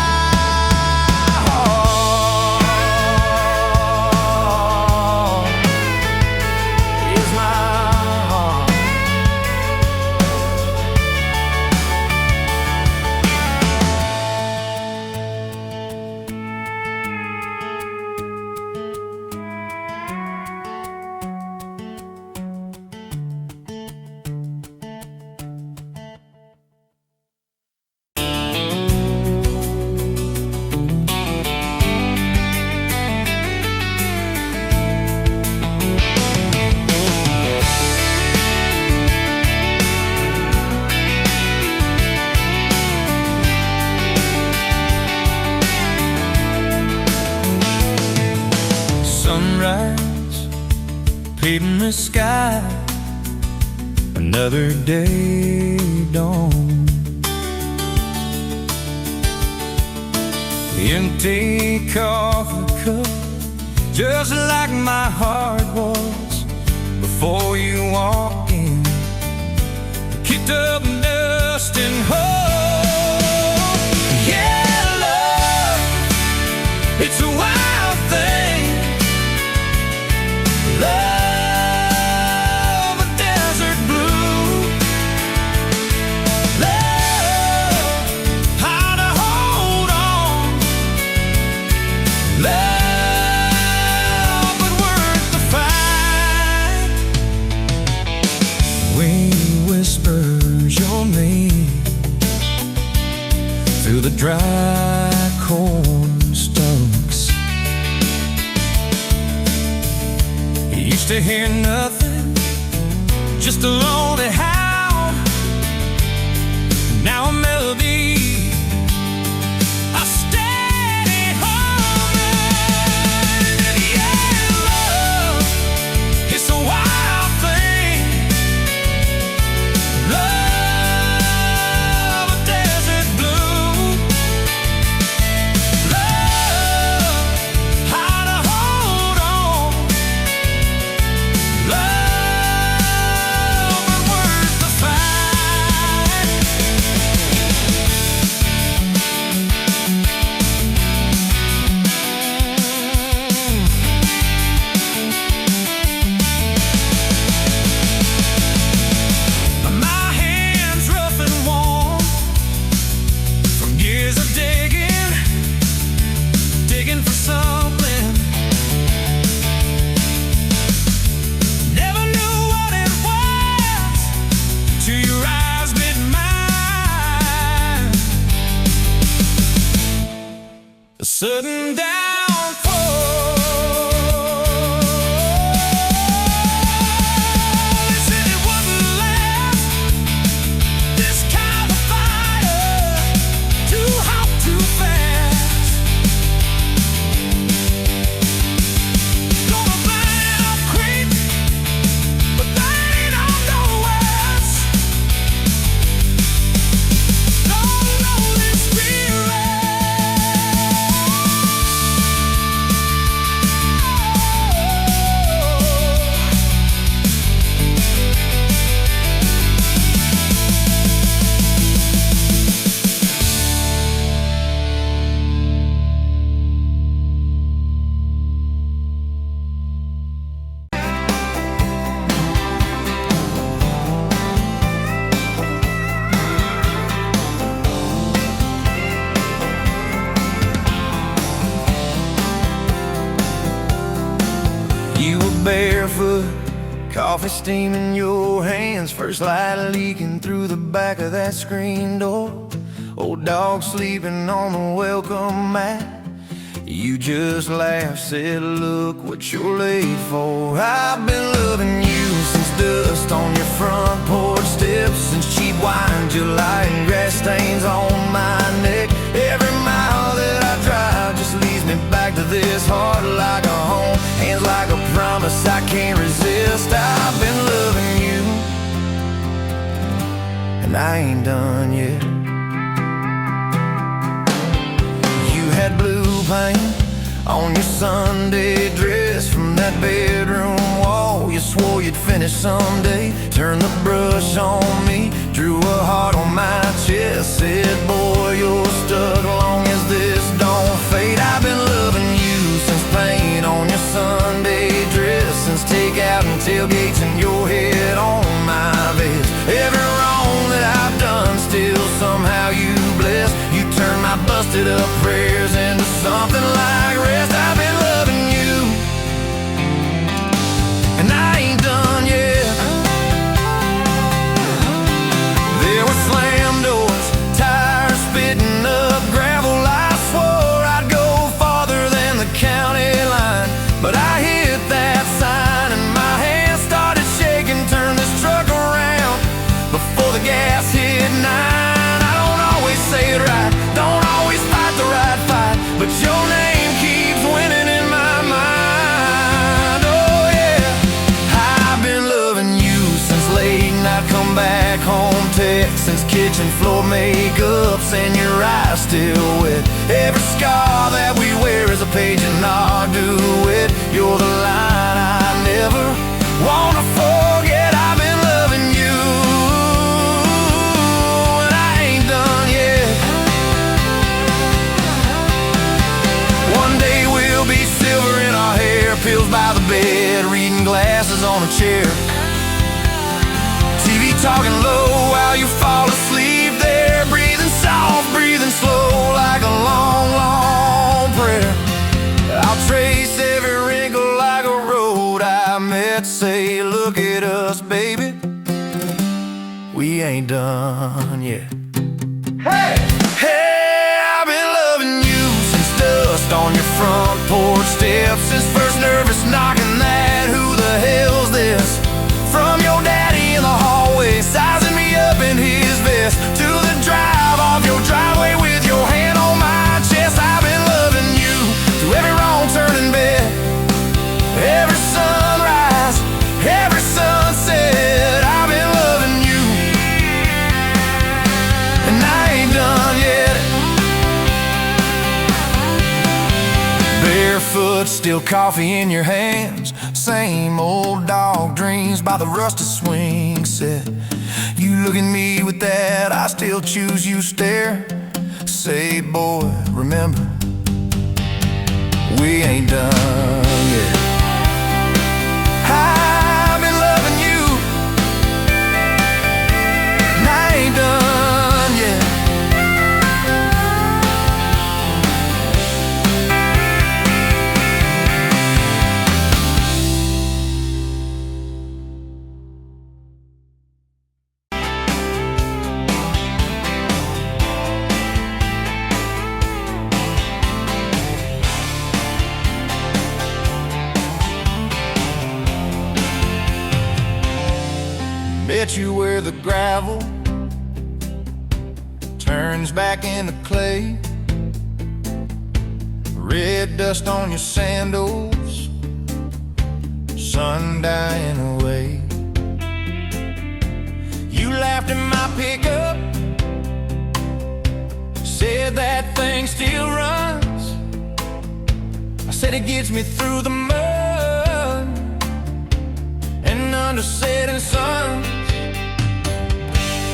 heart. Is my heart. Sunrise, paving the sky, another day dawn. Empty coffee cup, just like my heart was before you walked in. Kicked up dust and hope. Yeah, love, it's a wild thing. Love, a desert blue. Love, how to hold on. Love, but worth the fight. Wind whispers your name through the dry corn stalks. Used to hear nothing, just a lonely howl. Now a melody, a steady humming. Yeah, love, it's a wild thing. Love, a desert blue. Love, how to hold on. Love, but worth the fight. My hands rough and warm from years of digging for something. Never knew what it was till your eyes met mine. A sudden downfall. They said it wouldn't last. This kind of fire, too hot, too fast. Gonna burn it up quick, but they don't know us. Don't know this spirit. Coffee steam in your hands, first light leaking through the back of that screen door. Old dog sleeping on the welcome mat. You just laughed, said, look what you're late for. I've been loving you since dust on your front porch steps, since cheap wine, July, and grass stains on my neck. Every mile that I drive just leads me back to this heart like a home, hands like a promise I can't resist. I've been loving you, and I ain't done yet. You had blue paint on your Sunday dress from that bedroom wall. You swore you'd finish someday. Turned the brush on me, drew a heart on my chest, said, boy, you're stuck long as this don't fade. I've been loving you since paint on your Sunday dress, since takeout and tailgates and your head on my vest. Every wrong that I've done, still somehow you bless. You turn my busted up prayers into something like rest. I've been loving you, and I ain't done yet. There were slam doors, tires spitting up gravel. I swore I'd go farther than the county line, but I hit that sign and my hands started shaking. Turned this truck around before the gas hit 9. I don't always say it right, don't always fight the right fight, but your name keeps winning in my mind. Oh yeah, I've been loving you since late night come back home text, since kitchen floor makeups and your eyes still wet. Every scar that we wear is a page in our duet. You're the line I never wanna forget. I've been loving you, and I ain't done yet. One day we'll be silver in our hair, pills by the bed, reading glasses on a chair, TV talking low while you fall asleep there, breathing soft, breathing slow like a long, long prayer. I'll trace every wrinkle like a road I met, say, look at us, baby, we ain't done yet. Hey! Hey, I've been loving you since dust on your front porch steps, since first nervous knocking that who the hell's this? From your daddy in the hallway, sizing me up in his vest, to the drive off your driveway with your hand on my chest. I've been loving you through every wrong turn in bed, every sunrise, every sunset. I've been loving you, and I ain't done yet. Barefoot, still coffee in your hands, same old dog dreams by the rusted swing set. You look at me with that I still choose you stare, say, boy, remember, we ain't done yet. I've been loving you, and I ain't done yet. Bet you where the gravel turns back into clay, red dust on your sandals, sun dying away. You laughed at my pickup, said that thing still runs. I said it gets me through the mud and under setting sun.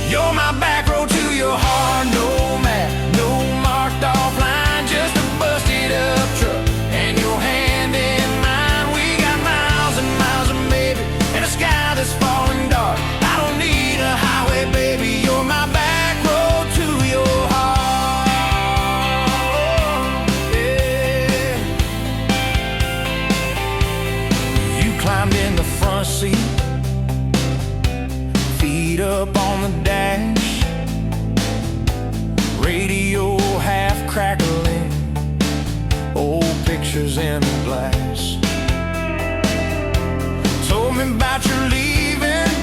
You're my back road to your heart, no map, no marked off line, just a busted up truck and your hand in mine. We got miles and miles of maybe, and a sky that's falling dark. I don't need a highway, baby, you're my back road to your heart. Yeah. You climbed in the front seat, pictures in the glass. Told me about your leaving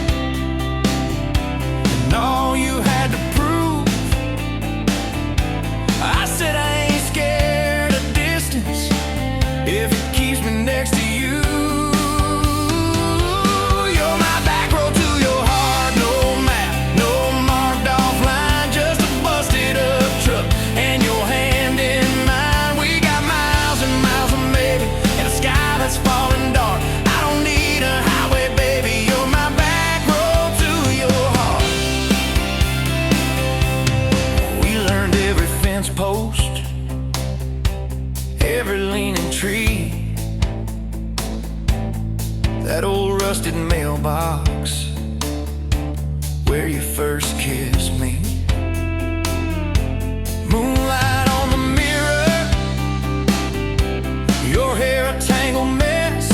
and all you had to prove. I said I ain't scared of distance if it keeps me next to you. You're my back road to your heart. No map, no marked off line, just a busted up truck and your hand in mine. We got miles and miles of maybe in a sky that's falling dark. I don't need a highway, baby. You're my back road to your heart. We learned every fence post, every leaning tree, that old rusted mailbox where you first kissed me. Moonlight on the mirror, your hair a tangled mess.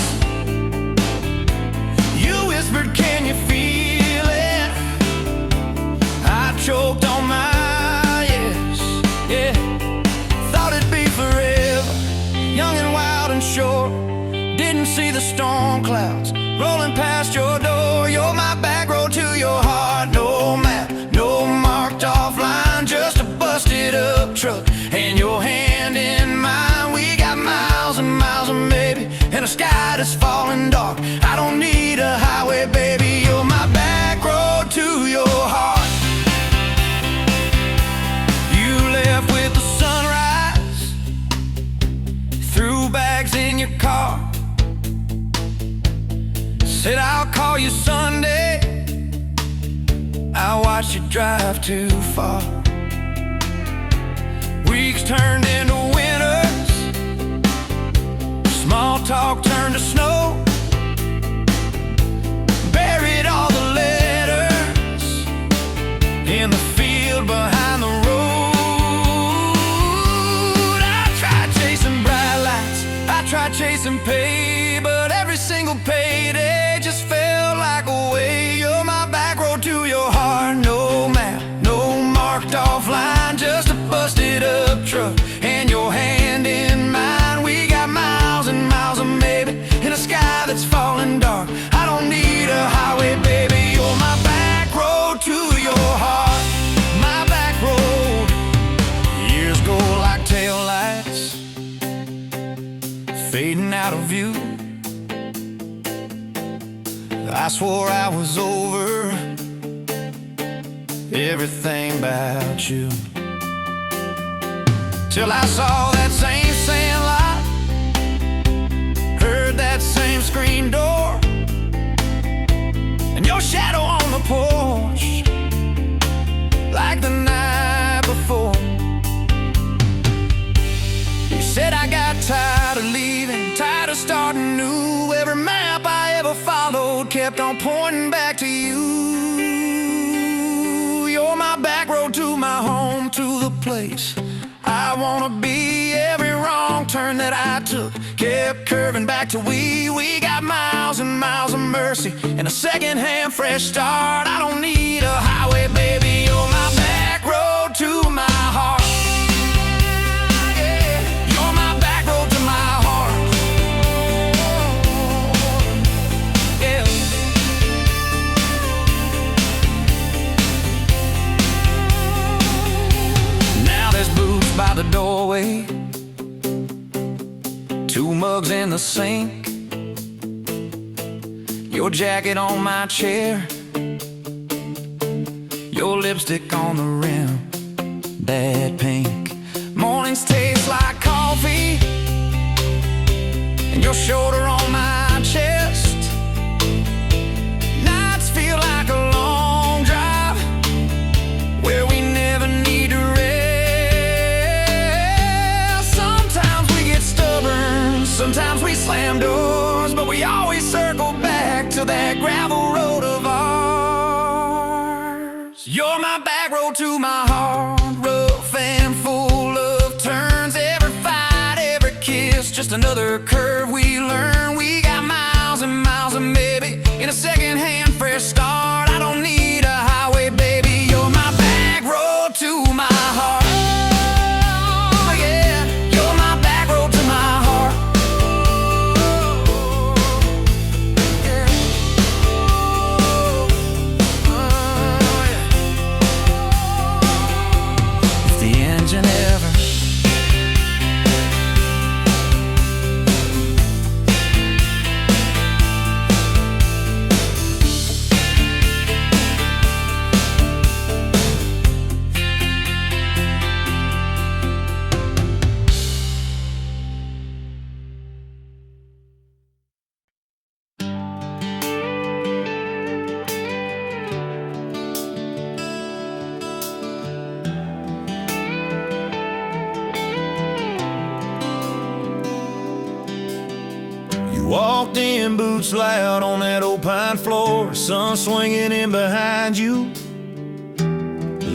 You whispered, can you feel it? I choked on my yes, yeah. Thought it'd be forever, young and wild and short. Didn't see the storm clouds rolling past your door. You're my back road to your heart. No map, no marked off line, just a busted up truck and your hand in mine. We got miles and miles of maybe in a sky that's falling dark. I don't need a highway, baby. You're my back road to your heart. You left with the sunrise, threw bags in your car. Said I'll call you Sunday. I watched you drive too far. Weeks turned into winters, small talk turned to snow. Buried all the letters in the field behind the road. I tried chasing bright lights, I tried chasing pay, but every single payday just felt like a way. You're my back road to your heart. No map, no marked off line, just a busted up truck and your hand in mine. We got miles and miles of maybe in a sky that's falling dark. I don't need a highway, baby. You're my back road to your heart. My back road. Years go like taillights, fading out of view. I swore I was over everything about you, till I saw that same sandlot, heard that same screen door, and your shadow on the porch like the night before. You said I got tired of leaving, tired of starting new. Every map I ever followed kept on pointing back to you. You're my back road to my home, to the place I wanna be. Every wrong turn that I took kept curving back to we. We got miles and miles of mercy and a second-hand fresh start. I don't need a highway, baby. You're my back road to my heart. By the doorway, two mugs in the sink, your jacket on my chair, your lipstick on the rim, that pink. Mornings taste like coffee, and your shoulder on my chest. Nights feel like a long drive where we never need to rest. Sometimes we slam doors, but we always circle back to that gravel road of ours. You're my back road to my heart, rough and full of turns. Every fight, every kiss, just another curve we learn. We got miles and miles of maybe in a second-hand fresh start. I don't need a highway, baby. You're my back road to my heart. Oh, yeah. You're my back road to my heart. walked in, boots loud on that old pine floor, sun swinging in behind you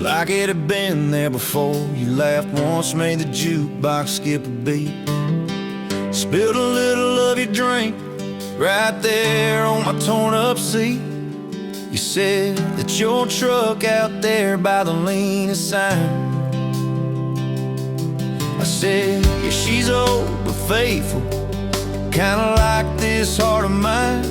like it had been there before. You laughed once, made the jukebox skip a beat, spilled a little of your drink right there on my torn up seat. You said that your truck out there by the leanest sign. I said, yeah, she's old but faithful, kinda like this heart of mine.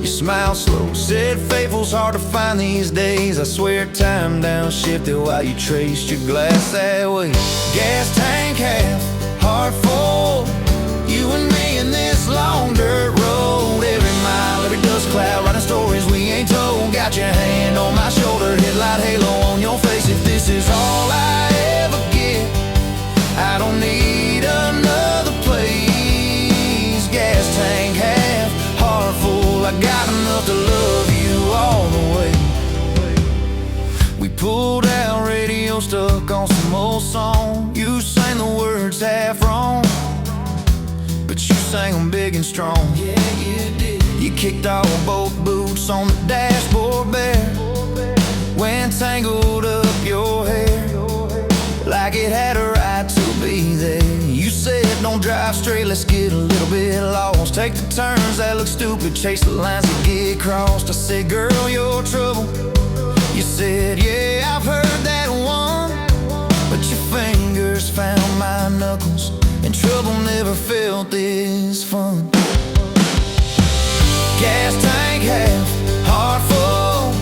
You smiled slow, said faithful's hard to find these days. I swear time downshifted while you traced your glass that way. Gas tank half, heart full, you and me in this long dirt road. Every mile, every dust cloud, writing stories we ain't told. Got your hand on my shoulder, headlight halo on your face. If this is all I ever get, I don't need another place. Gas tank half, heart full, I got enough to love you all the way. We pulled out, radio stuck on some old song. You sang the words half wrong, but you sang them big and strong. Yeah, you did. You kicked off both boots on the dashboard bare, went tangled up your hair like it had a right to be there. You said don't drive straight, let's get a little bit lost, take the turns that look stupid, chase the lines that get crossed. I said, girl, you're trouble. You said, yeah, I've heard that one, but your fingers found my knuckles, and trouble never felt this fun. Gas tank half, heart full,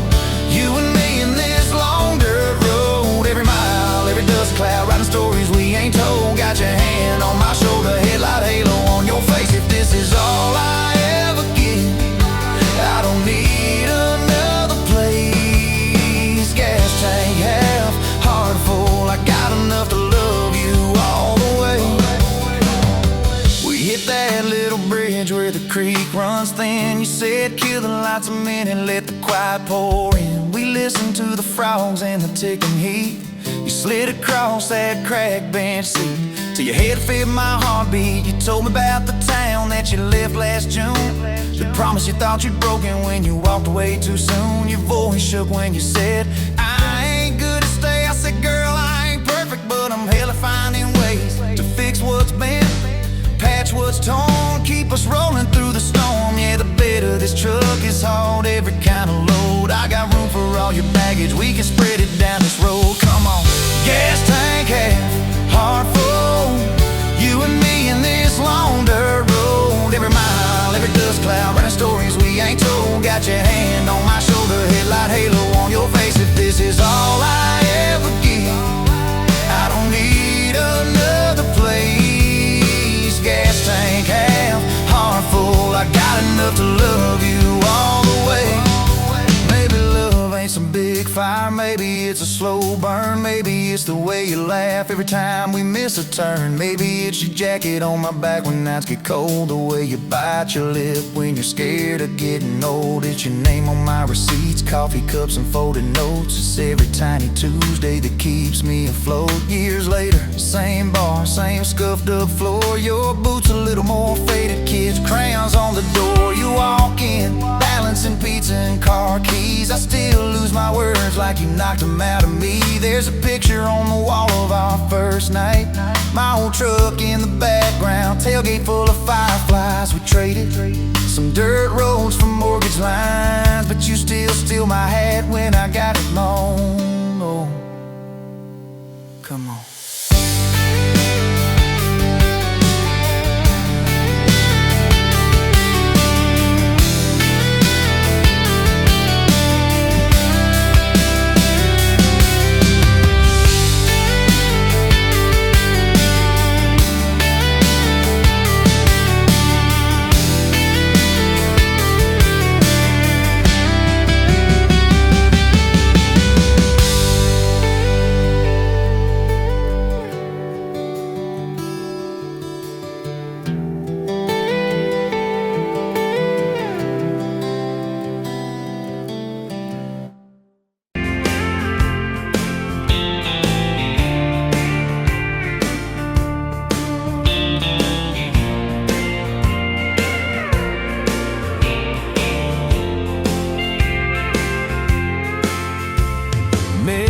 you and me in this long dirt road. Every mile, every dust cloud, writing stories we ain't told. Got your hand on my shoulder, headlight halo on your face. If this is all I ever get, I don't need another place. Gas tank half, heart full, I got enough to love you all the way. We hit that little bridge where the creek runs thin. You said kill the lights a minute, let the quiet pour in. We listened to the frogs and the ticking heat. You slid across that cracked bench seat till your head fit my heartbeat. You told me about the town that you left last June, the promise you thought you'd broken when you walked away too soon. Your voice shook when you said, I ain't good to stay. I said, girl, I ain't perfect, but I'm hella finding ways to fix what's bent, patch what's torn, keep us rolling through the storm. Yeah, the bed of this truck is hauled every kind of load. I got room for all your baggage, we can spread it down this road. Come on. Gas tank half, heart full, you and me in this long dirt road. Every mile, every dust cloud, writing stories we ain't told. Got your hand on my shoulder, headlight halo on your face. If this is all I ever get, I don't need another place. Gas tank half, heart full, I got enough to love you all the way. Maybe love ain't some big fire, maybe it's a slow burn, maybe it's the way you laugh every time we miss a turn. Maybe it's your jacket on my back when nights get cold, the way you bite your lip when you're scared of getting old. It's your name on my receipts, coffee cups and folded notes. It's every tiny Tuesday that keeps me afloat. Years later, same bar, same scuffed up floor, your boots a little more faded, kids crayons on the door. You walk in, balancing pizza and car keys. I still lose my words like you knocked them out of me. There's a picture on the wall of our first night, my old truck in the background, tailgate full of fireflies. We traded some dirt roads for mortgage lines, but you still steal my hat when I got it long. Oh, come on.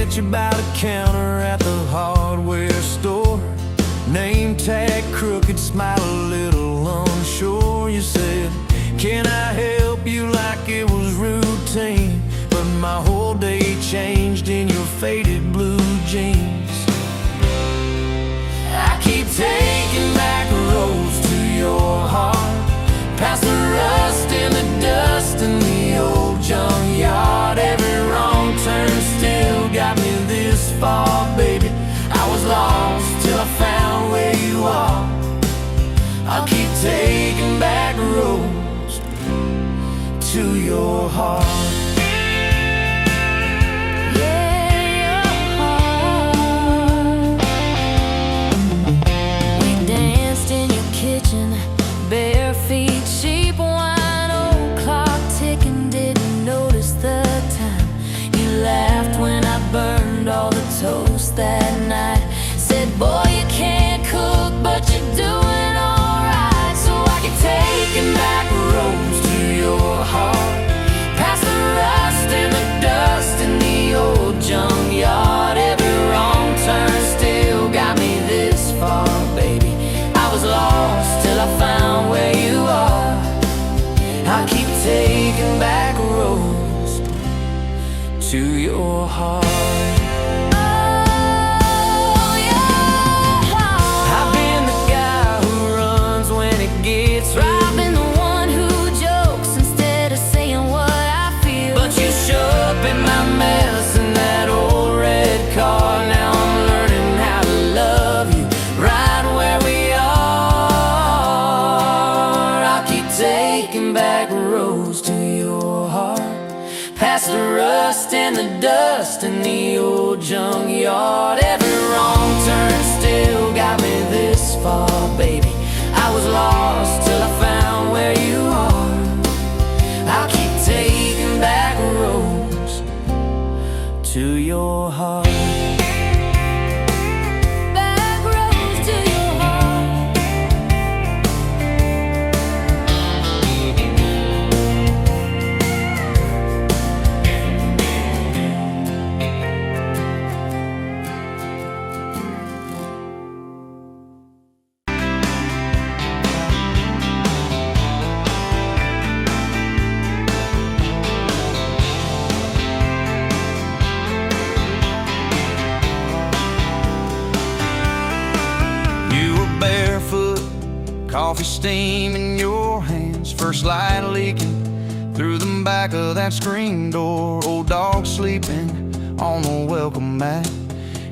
met you by the counter at the hardware store. Name tag crooked, smile a little unsure. You said, can I help you, like it was routine. But my whole day changed in your faded blue jeans. I keep taking back roads to your heart, past the rust and the dust and the old junkyard. Every wrong turn still got me this far, baby. I was lost till I found where you are. I'll keep taking back roads to your heart. Bare feet, cheap wine, old clock ticking, didn't notice the time. You laughed when I burned all the toast that night. Said, boy, you can't cook, but you're doing alright. So I keep taking back roads to your heart, past the rust and the dust in the old junkyard. Every wrong turn still got me this far, baby. I was lost till I found where you are. I keep taking back roads to your heart. Oh, yeah. I've been the guy who runs when it gets real. I've been the one who jokes instead of saying what I feel. But you show up in my mess in that old red car. Now I'm learning how to love you right where we are. Taking back roads to your heart, past the rust and the dust in the old junkyard. Every wrong turn still got me this far, baby. I was lost till I found where you are. I'll keep taking back roads to your heart. Coffee steam in your hands, first light leaking through the back of that screen door. Old dog sleeping on the welcome mat.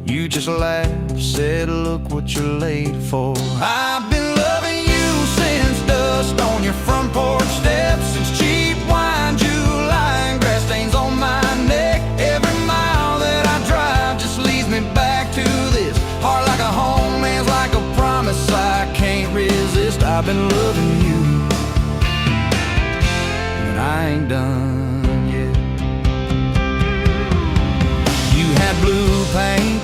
You just laughed, said, look what you're late for. I've been loving you since dust on your front porch steps, since cheap wine, July, and grass stains on my neck. Every mile that I drive just leads me back to this heart, like a home, man's like a promise I can't resist. I've been loving you, and I ain't done yet. You had blue paint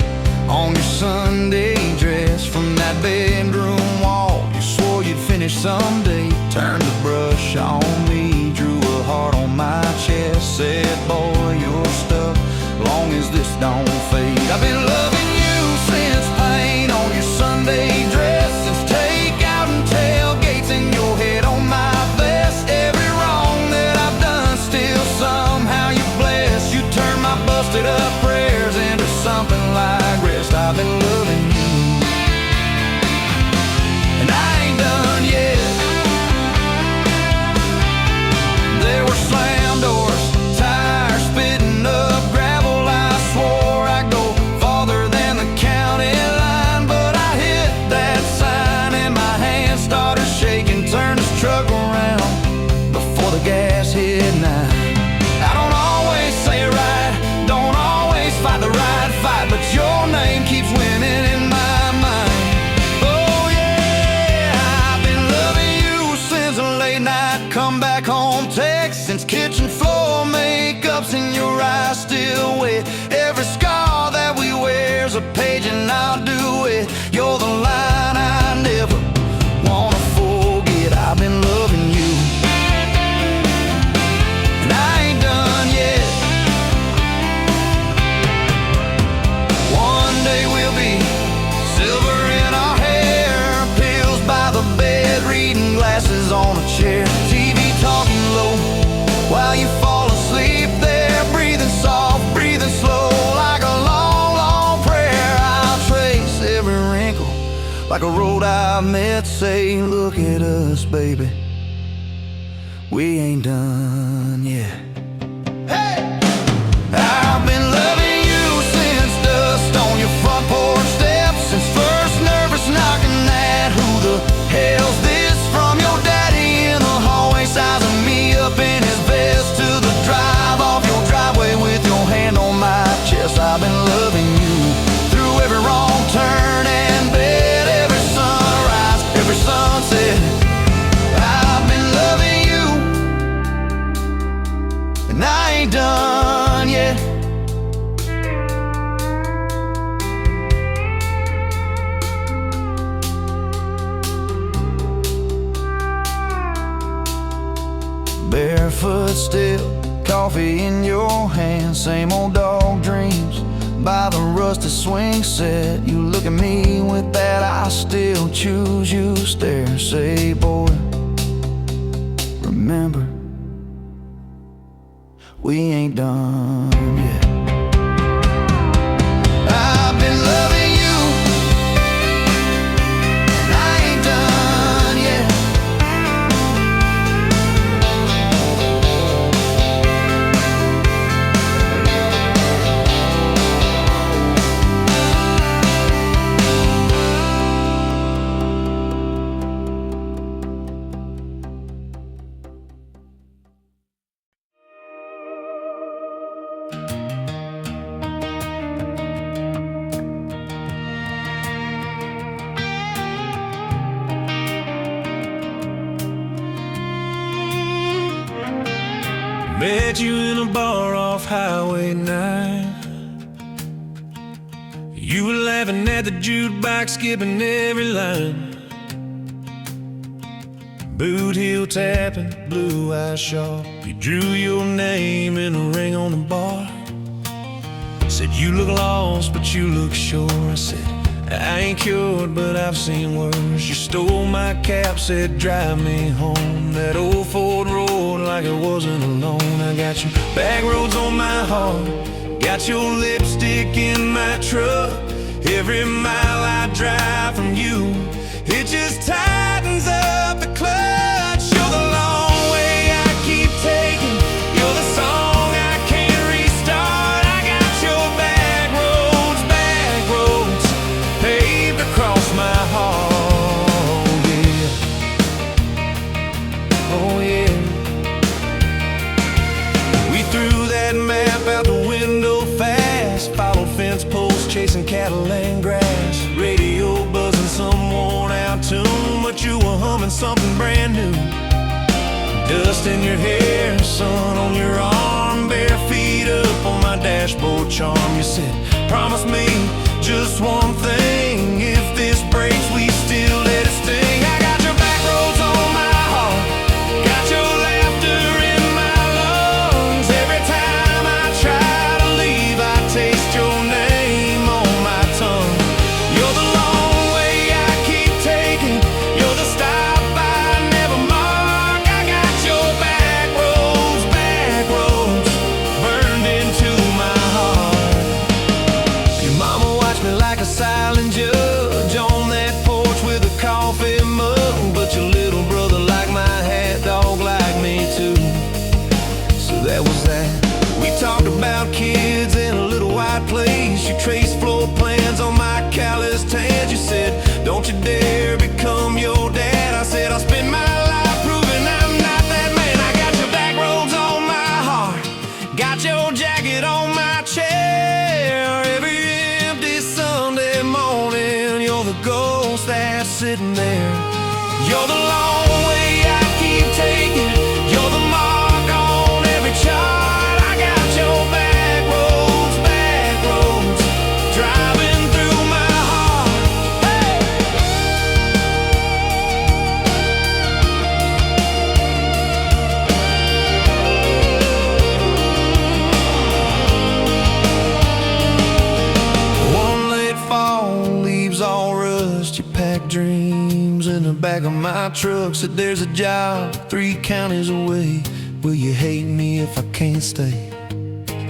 on your Sunday dress from that bedroom wall. You swore you'd finish someday. Turned the brush on me, drew a heart on my chest. Said, boy, you're stuck long as this don't fade. I've been loving you since paint on your Sunday dress, since takeout and tailgates in your head on my vest. Every wrong that I've done, still somehow you bless. You turn my busted up prayers into something like rest. I've been loving you, and I ain't done yet. There were slam doors, tires spitting up gravel. I swore I'd go farther than the county line, but I hit that sign and my hand started shaking. Turned this truck around before the gas hit 9. I don't always say it right, don't always fight the right fight, but your name keeps winning in my mind. Oh yeah, I've been loving you since a late night come back home text, since kitchen floor makeup's in your eyes still wet. Every scar that we wear's a page and I'll do it. You're the line I never wanna forget. I've been loving you, and I ain't done yet. like a road I met, say, look at us, baby, we ain't done yet. Hey! I've been loving you since dust on your front porch steps, since first nervous knocking at who the hell's this, from your daddy in the hallway sizing me up in his vest, to the drive off your driveway with your hand on my chest. I've been loving you through every wrong turn and bend, every sunrise, every sunset. I've been loving you, and I ain't done yet. Barefoot still, coffee in your hand, same old dog dreams by the rusted swing set. You look at me with that I still choose you stare, say, boy, remember, we ain't done yet. I've been loving you, and I ain't done yet. Met you in a bar off Highway 9. You were laughing at the jukebox, skipping every line. Boot heel tapping, blue eye sharp. You drew your name in a ring on the bar. Said you look lost, but you look sure. I said, I ain't cured, but I've seen worse. You stole my cap, said drive me home. That old Ford road like it wasn't alone. I got you back roads on my heart, got your lipstick in my truck. Every mile I drive from you, it just tightens up the clutch. You're the long way I keep taking, you're the song I can't restart. I got your back roads paved across my heart, yeah. Oh yeah. We threw that map out the window fast, followed fence posts, chasing cattle and grass. Radio buzzing some worn out tune, but you were humming something brand new. Dust in your hair, sun on your arm, bare feet up on my dashboard charm. You said, promise me just one thing, if this breaks we still let it sting. I got your back roads on my heart, got your laughter in my lungs. Every time I try to leave, I taste your name on my tongue. You're the long way I keep taking, you're the stop I never mark. I got your back roads burned into my heart. Your mama watched me like a silent judge on that porch with a coffee mug, but your little brother liked my hat, dog like me too. So that was that. We talked about kids in a little white place. You traced floor plans on my calloused hands. You said, don't you dare become your dad. I said, I'll spend my life proving I'm not that man. I got your back roads on my heart, got your jacket on my chair. Every empty Sunday morning, you're the ghost that's sitting there. You're the long way I keep taking, you're the mark on every chart. I got your back roads driving through my heart. Hey! One late fall, leaves all rust. You pack dreams in the back of my truck. Said there's a job 3 counties away. Will you hate me if I can't stay?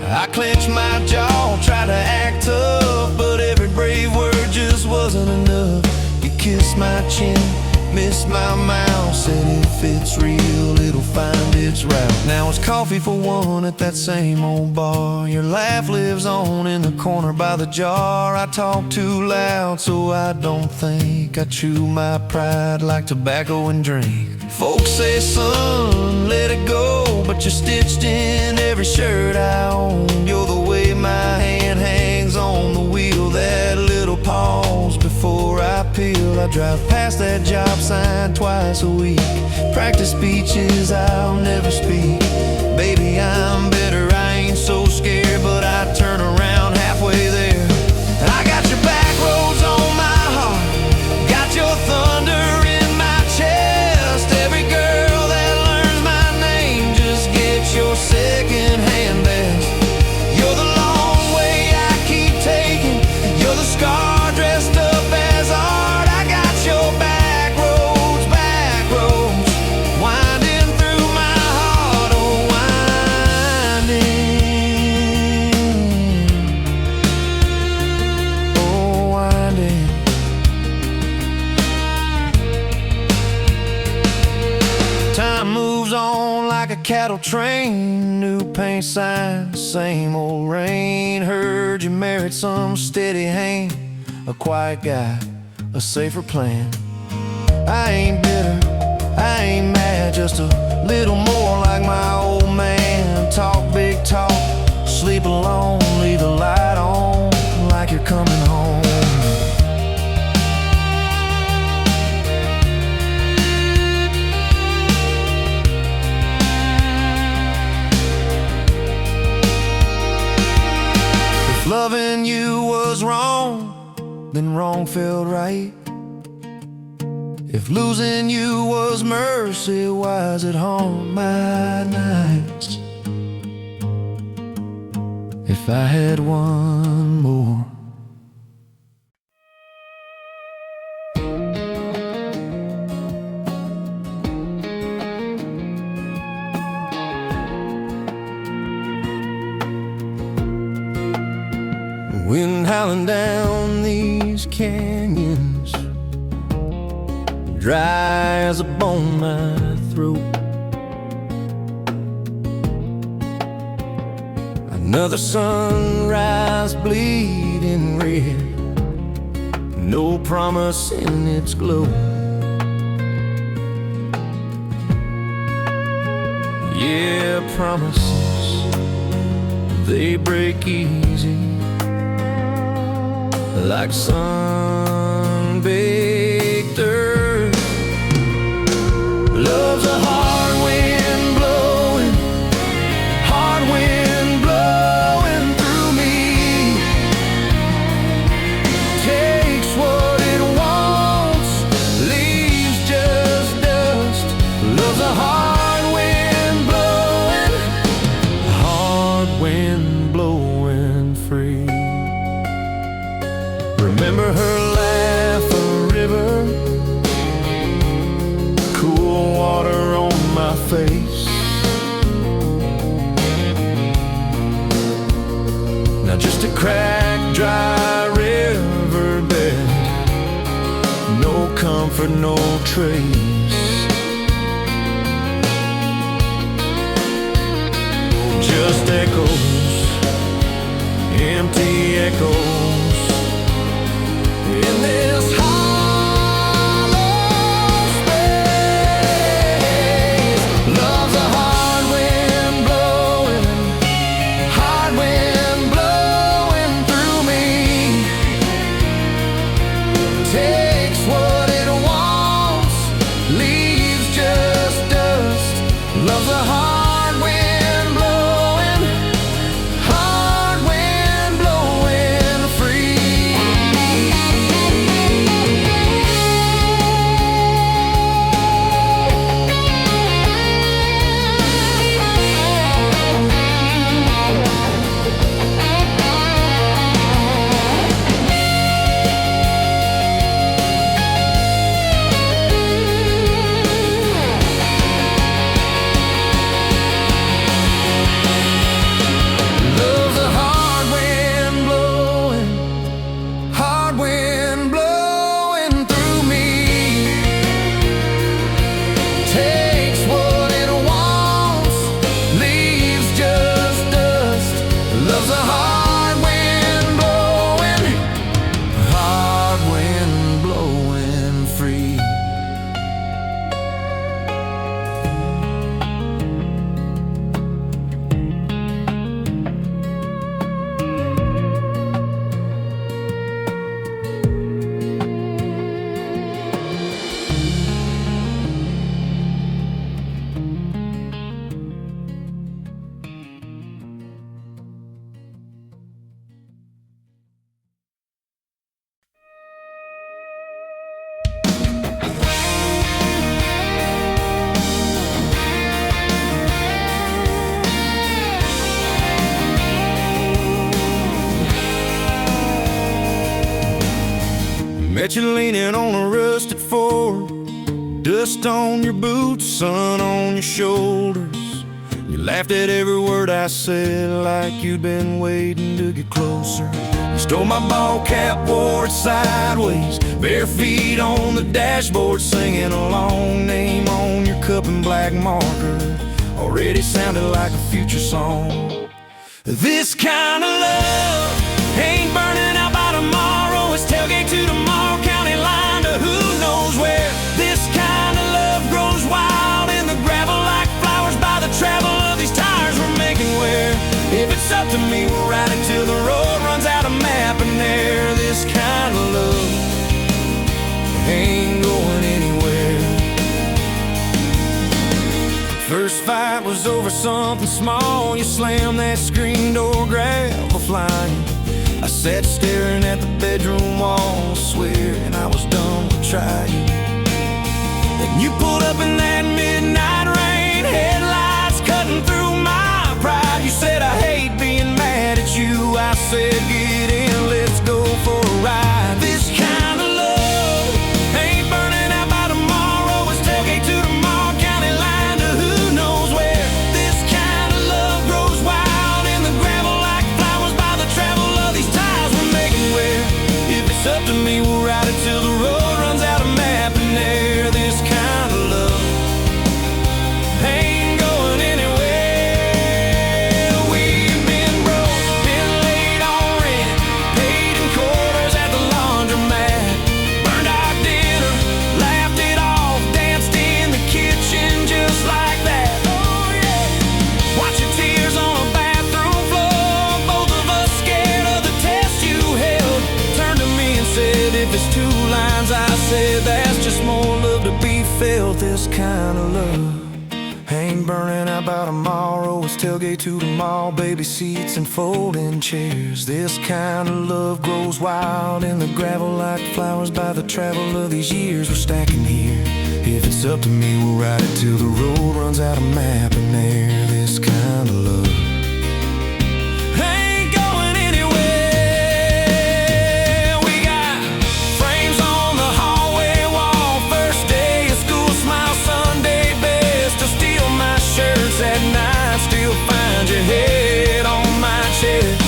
I clenched my jaw, tried to act tough, but every brave word just wasn't enough. You kiss my chin, miss my mouth. Said if it's real, it'll find its route. Now it's coffee for one at that same old bar. Your laugh lives on in the corner by the jar. I talk too loud, so I don't think. I chew my pride like tobacco and drink. Folks say, son, let it go, but you're stitched in every shirt I own. You're the way my hand hangs on the wheel, that little pause before I peel. I drive past that job sign twice a week, practice speeches I'll never speak. Baby, I'm better, I ain't so scared, but I turn around halfway there. I got your back roads on my heart, got your thunder in my chest. Every girl that learns my name just gets your second-hand best. You're the long way I keep taking, you're the scar dressed up as art. I got your back roads, winding through my heart, oh winding. Time moves on like a cattle train, new paint signs, same old rain. Heard you married some steady hand, a quiet guy, a safer plan. I ain't bitter, I ain't mad, just a little more like my old man. Talk big talk, sleep alone, leave the light on like you're coming home. If loving you was wrong, then wrong felt right. If losing you was mercy, why's it haunt my nights? If I had one more. Wind howling down these canyons, dry as a bone my throat. Another sunrise bleeding red, no promise in its glow. Yeah, promises, they break easy, like sun-baked earth. Love's a hard wind blowing, hard wind blowing through me. Takes what it wants, leaves just dust. Love's a hard wind blowing free. Remember her laugh, a river, cool water on my face. Now just a cracked, dry riverbed, no comfort, no trace. Just echoes, empty echoes in this hollow space. Love's a hard wind blowing through me. Takes what it wants, leaves just dust. Love's a hard wind blowing Got you leaning on a rusted Ford, dust on your boots, sun on your shoulders. You laughed at every word I said like you'd been waiting to get closer. You stole my ball cap, wore it sideways, bare feet on the dashboard, singing a long name on your cup in black marker. Already sounded like a future song. This kind of love ain't burning out by tomorrow. It's tailgate to tomorrow, county line to who knows where. This kind of love grows wild in the gravel like flowers by the travel of these tires we're making wear. If it's up to me, we'll ride it till the road runs out of map and air. This kind of love ain't going anywhere. First fight was over something small. You slammed that screen door, gravel flying. I sat staring at the bedroom wall, swearing I was done with trying. Then you pulled up in that midnight rain, headlights cutting through my pride. You said I hate being mad at you. I said get in, let's go for a ride. This kind of love ain't burning out by tomorrow. It's tailgate to tomorrow, county line to who knows where. This kind of love grows wild in the gravel like flowers by the travel of these ties we're making wear. If it's up to me, we'll ride it till the road runs out of map and air. This kind of love ain't going anywhere. We've been broke, been late on rent, paid in quarters at the laundromat, burned our dinner, laughed it off, danced in the kitchen just like that. Oh yeah, watch your tears on a bathroom floor, both of us scared of the test you held. Turned to me and said, if it's two lines I said, that's just more love to be felt. This kind of love ain't burning out by tomorrow. It's tailgate to the mall, baby seats and folding chairs. This kind of love grows wild in the gravel like flowers by the travel of these years we're stacking here. If it's up to me, we'll ride it till the road runs out of map and air. This kind of love ain't going anywhere. We got frames on the hallway wall, first day of school, smile Sunday best. Still steal my shirts at night, still find your head on my chest.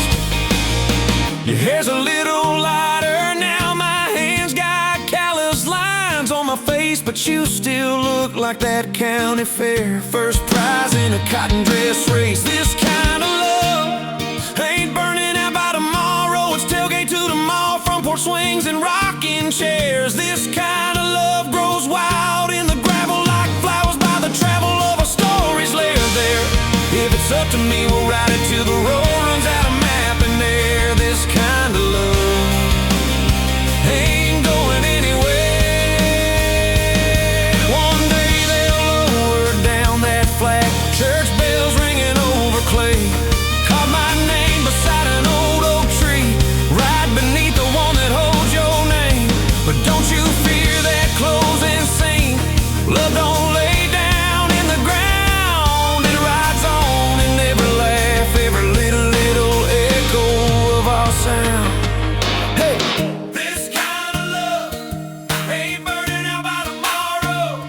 Your hair's a little lighter now, my hands got callous lines on my face, but you still look like that county fair first prize in a cotton dress race. This kind of love ain't burning out by tomorrow. It's tailgate to the mall, front porch swings and rocking chairs. This kind of love grows wild in the gravel like flowers by the travel of our stories layered there. If it's up to me, we'll ride it till the road runs out of map and air. This kind of love ain't going anywhere. One day they'll lower down that flag, church bells ringing over clay. Carve my name beside an old oak tree, right beneath the one that holds your name. But don't you fear that closing scene. Love don't lay down in the ground, it rides on in every laugh, every little echo of our sound. Hey, this kind of love ain't burning out by tomorrow.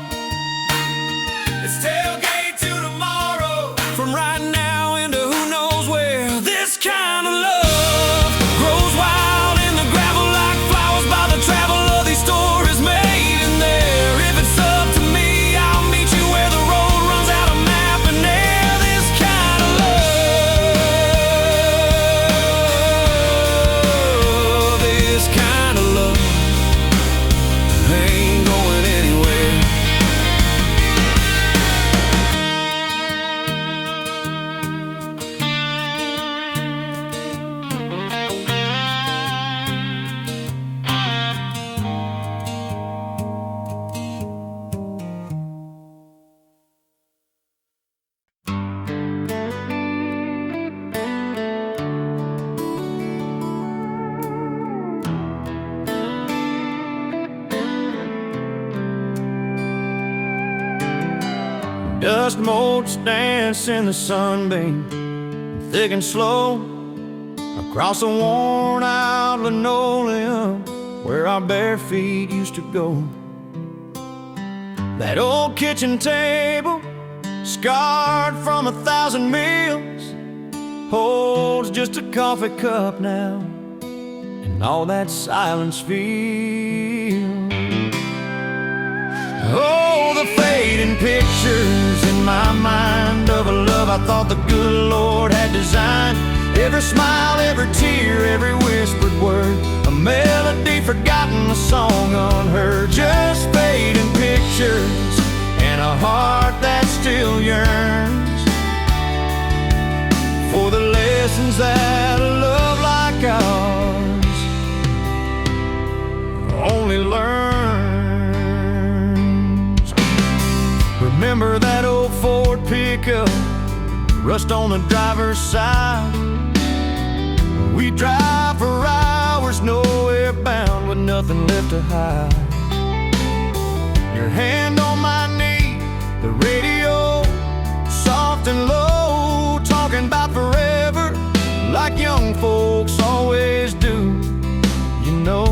It's tailgate to tomorrow, from right now into who knows where. This kind of love grows wild in the gravel like flowers by the travel of these stories made in there. If it's up to me, I'll meet you where the road runs out of map and air. This kind of love, this kind of love ain't going anywhere. Dust motes dance in the sunbeam, thick and slow, across the worn out linoleum. where our bare feet used to go. That old kitchen table, scarred from 1,000 meals, holds just a coffee cup now, and all that silence feels. Oh, the fading pictures in my mind of a love I thought the good Lord had designed. Every smile, every tear, every whispered word, a melody forgotten, a song unheard. Just fading pictures and a heart that still yearns for the lessons that a love like ours only learns. Remember that old Ford pickup, rust on the driver's side. We drive for hours, nowhere bound, with nothing left to hide. Your hand on my knee, the radio soft and low, talking about forever like young folks always do. You know,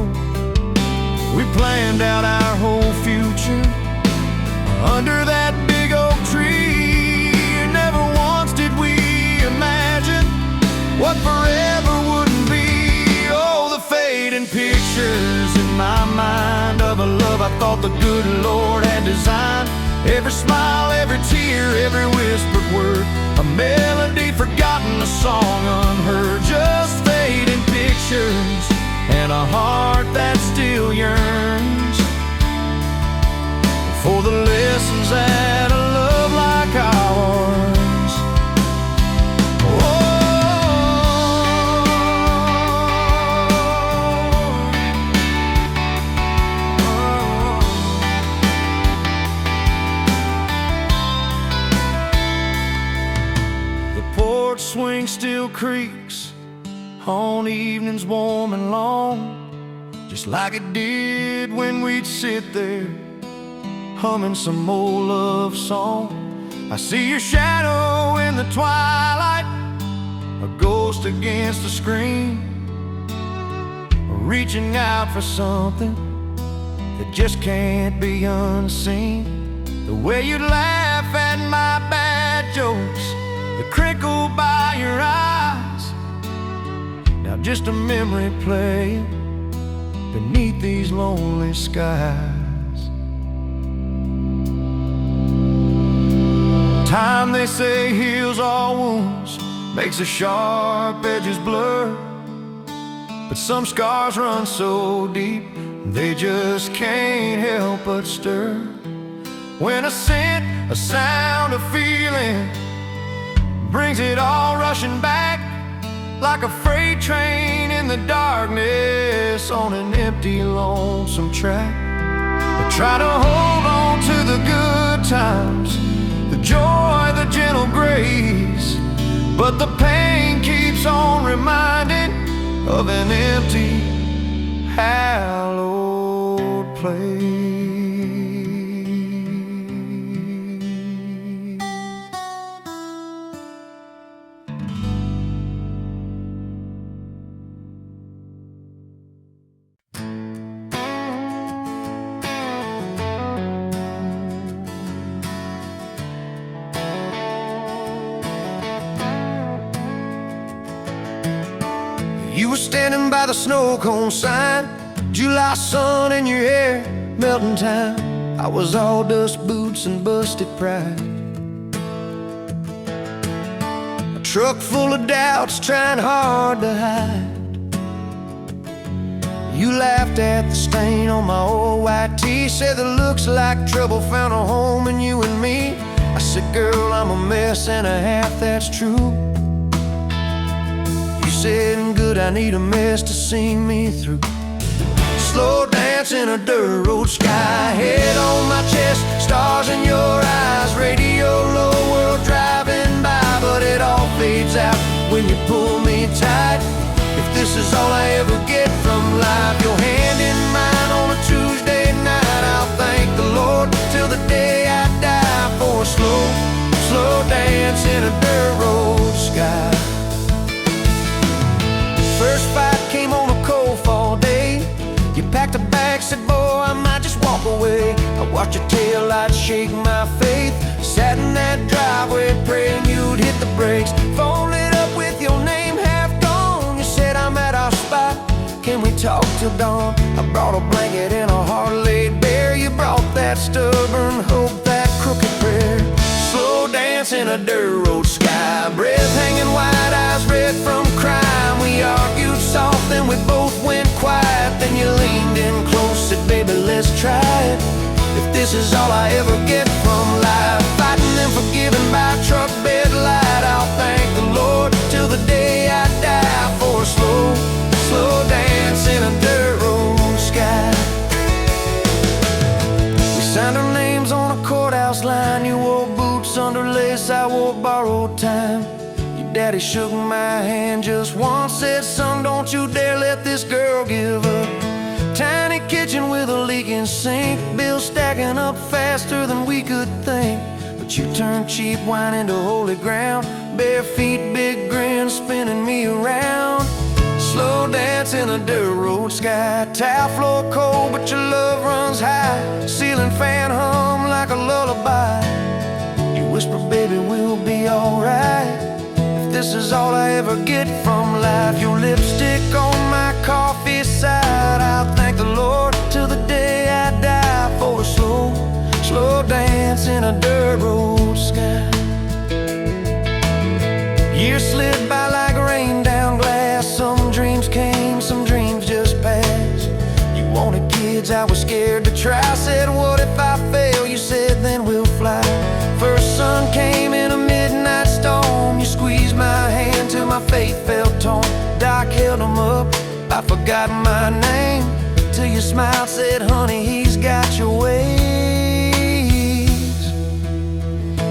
we planned out our whole future under that big oak tree. Never once did we imagine what forever wouldn't be. Oh, the fading pictures in my mind of a love I thought the good Lord had designed. Every smile, every tear, every whispered word, a melody forgotten, a song unheard. Just fading pictures and a heart that still yearns for the lessons that a love like ours. Swing still creaks on evenings warm and long, just like it did when we'd sit there humming some old love song. I see your shadow in the twilight, a ghost against the screen, reaching out for something that just can't be unseen. The way you laugh at my bad jokes, the crinkle by your eyes, now just a memory playing beneath these lonely skies. Time, they say, heals all wounds, makes the sharp edges blur, but some scars run so deep they just can't help but stir. When a scent, a sound, a feeling brings it all rushing back, like a freight train in the darkness on an empty, lonesome track. I try to hold on to the good times, the joy, the gentle grace, but the pain keeps on reminding of an empty, hallowed place. You were standing by the snow cone sign, July sun in your hair, melting time. I was all dust boots and busted pride, a truck full of doubts trying hard to hide. You laughed at the stain on my old white tee, said that looks like trouble found a home in you and me. I said, girl, I'm a mess and a half, that's true. You said, good, I need a mess to sing me through. Slow dance in a dirt road sky, head on my chest, stars in your eyes, radio low, world driving by, but it all fades out when you pull me tight. If this is all I ever get from life, your hand in mine on a Tuesday night, I'll thank the Lord till the day I die for a slow, slow dance in a dirt road sky. First fight came on a cold fall day. You packed watch your tail light shake my faith. Sat in that driveway praying you'd hit the brakes. Phone lit up with your name half gone. You said I'm at our spot, can we talk till dawn? I brought a blanket and a hard-laid bear. You brought that stubborn hope, that crooked prayer. Slow dance in a dirt road sky, breath hanging wide, eyes red from crime. We argued soft, then we both went quiet. Then you leaned in close, said, baby, let's try it. If this is all I ever get from life, fighting and forgiving by truck bed light, I'll thank the Lord till the day I die for a slow dance in a dirt road sky. We signed our names on a courthouse line. You wore boots under lace, I wore borrowed time. Your daddy shook my hand just once, said, son, don't you dare let this girl give up. Tiny kitchen with a leaking sink, bills stacking up faster than we could think. But you turned cheap wine into holy ground, bare feet, big grin, spinning me around. Slow dance in a dirt road sky, tile floor cold, but your love runs high. Ceiling fan hum like a lullaby. You whisper, baby, we'll be alright. If this is all I ever get from life, your lipstick on my coffee side, I'll thank the Lord till the day I die for a slow dance in a dirt road sky. Years slid by like rain down glass. Some dreams came, some dreams just passed. You wanted kids, I was scared to try. Said, what if I fail? You said, then we'll fly. First sun came in a midnight storm. You squeezed my hand till my faith felt torn. Doc held him up, I forgot my name, till you smiled, said, honey, he's got your ways.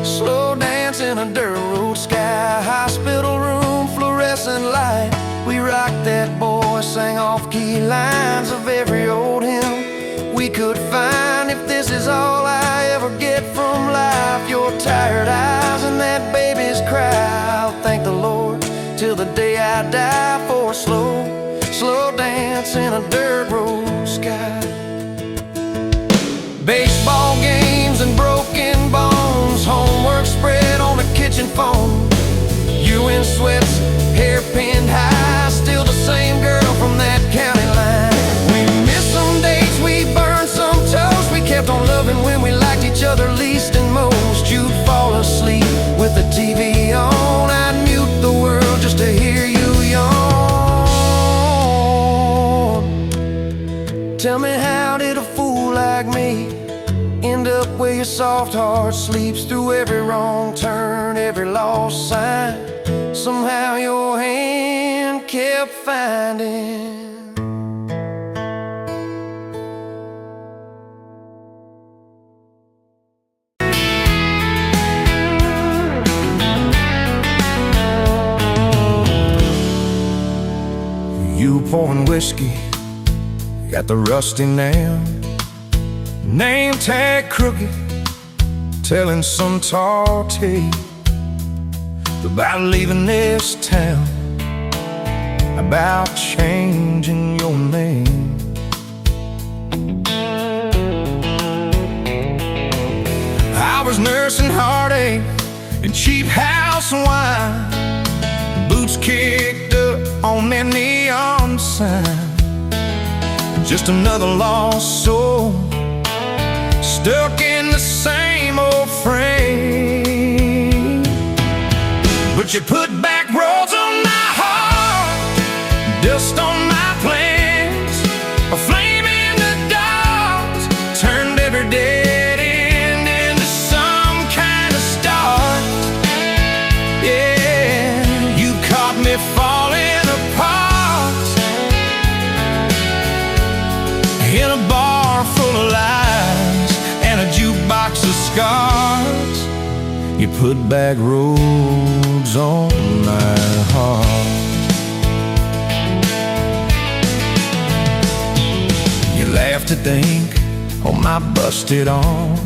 Slow dance in a dirt road sky, hospital room, fluorescent light. We rocked that boy, sang off-key lines of every old hymn we could find. If this is all I ever get from life, your tired eyes and that baby's cry, I'll thank the Lord till the day I die for a slow dance in a dirt road sky. Baseball games and broken bones, homework spread on the kitchen phone. You in sweats, hair pinned high, still the same girl from that county line. We missed some dates, we burned some toast. We kept on loving when we liked each other least and most. You'd fall asleep with the TV on, I'd mute the world just to hear you yawn. Tell me, how did a fool like me end up where your soft heart sleeps through every wrong turn, every lost sign? Somehow your hand kept finding. You pouring whiskey, got the rusty nail, name tag crooked, telling some tall tale about leaving this town, about changing your name. I was nursing heartache and cheap house wine, boots kicked up on that neon sign. Just another lost soul, stuck in the same old frame. But you put back roads on my heart, dust on my plans, a flame in the dark, turned every dead end into some kind of start. Yeah, you caught me falling apart in a bar full of lies and a jukebox of scars. You put back roads on my heart. You laughed to think on my busted arm,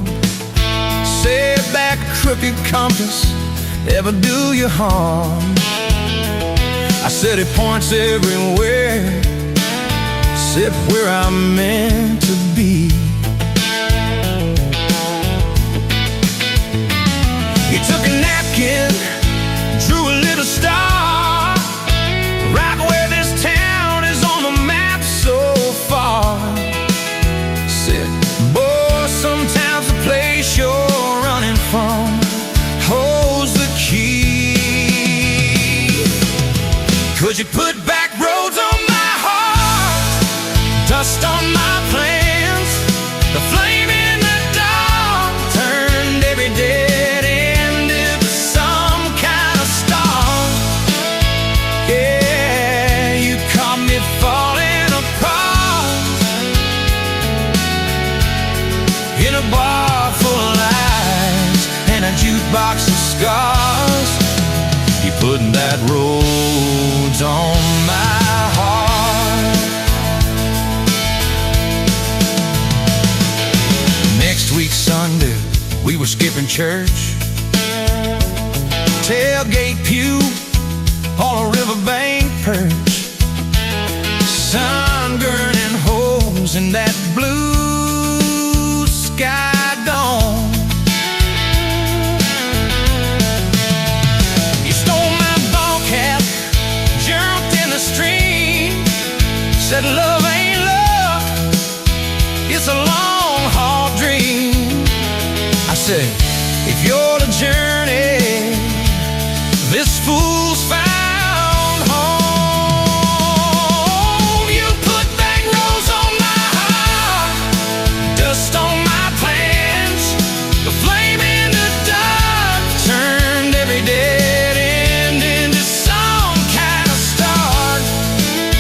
said that crooked compass ever do you harm. I said it points everywhere, except where I'm meant to be. put back roads on my heart, dust on my plans. The flame in the dark turned every dead end into some kind of star. Yeah, you caught me falling apart in a bar full of lies and a jukebox of scars. You put that roads on my heart. Next week Sunday, we were skipping church, tailgate pew on a riverbank perch, sun burning holes in that blue sky dome. You stole my ball cap, jumped in the stream, said love ain't love, it's a long haul dream. I said, if you're the journey, this fool's found home. You put back roads on my heart, dust on my plans. The flame in the dark turned every dead end into some kind of start.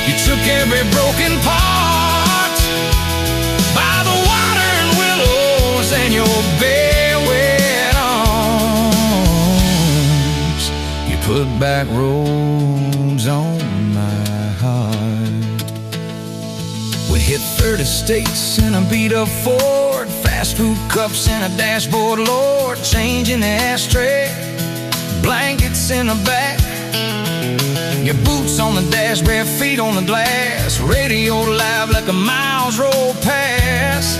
You took every broken part by the water and willows and your bare wet arms. You put back roads on my heart. We hit 30 states in a beat-up Ford, fast food cups in a dashboard, Lord, change in the ashtray, blankets in the back, your boots on the dash, bare feet on the glass, radio live like a miles roll past,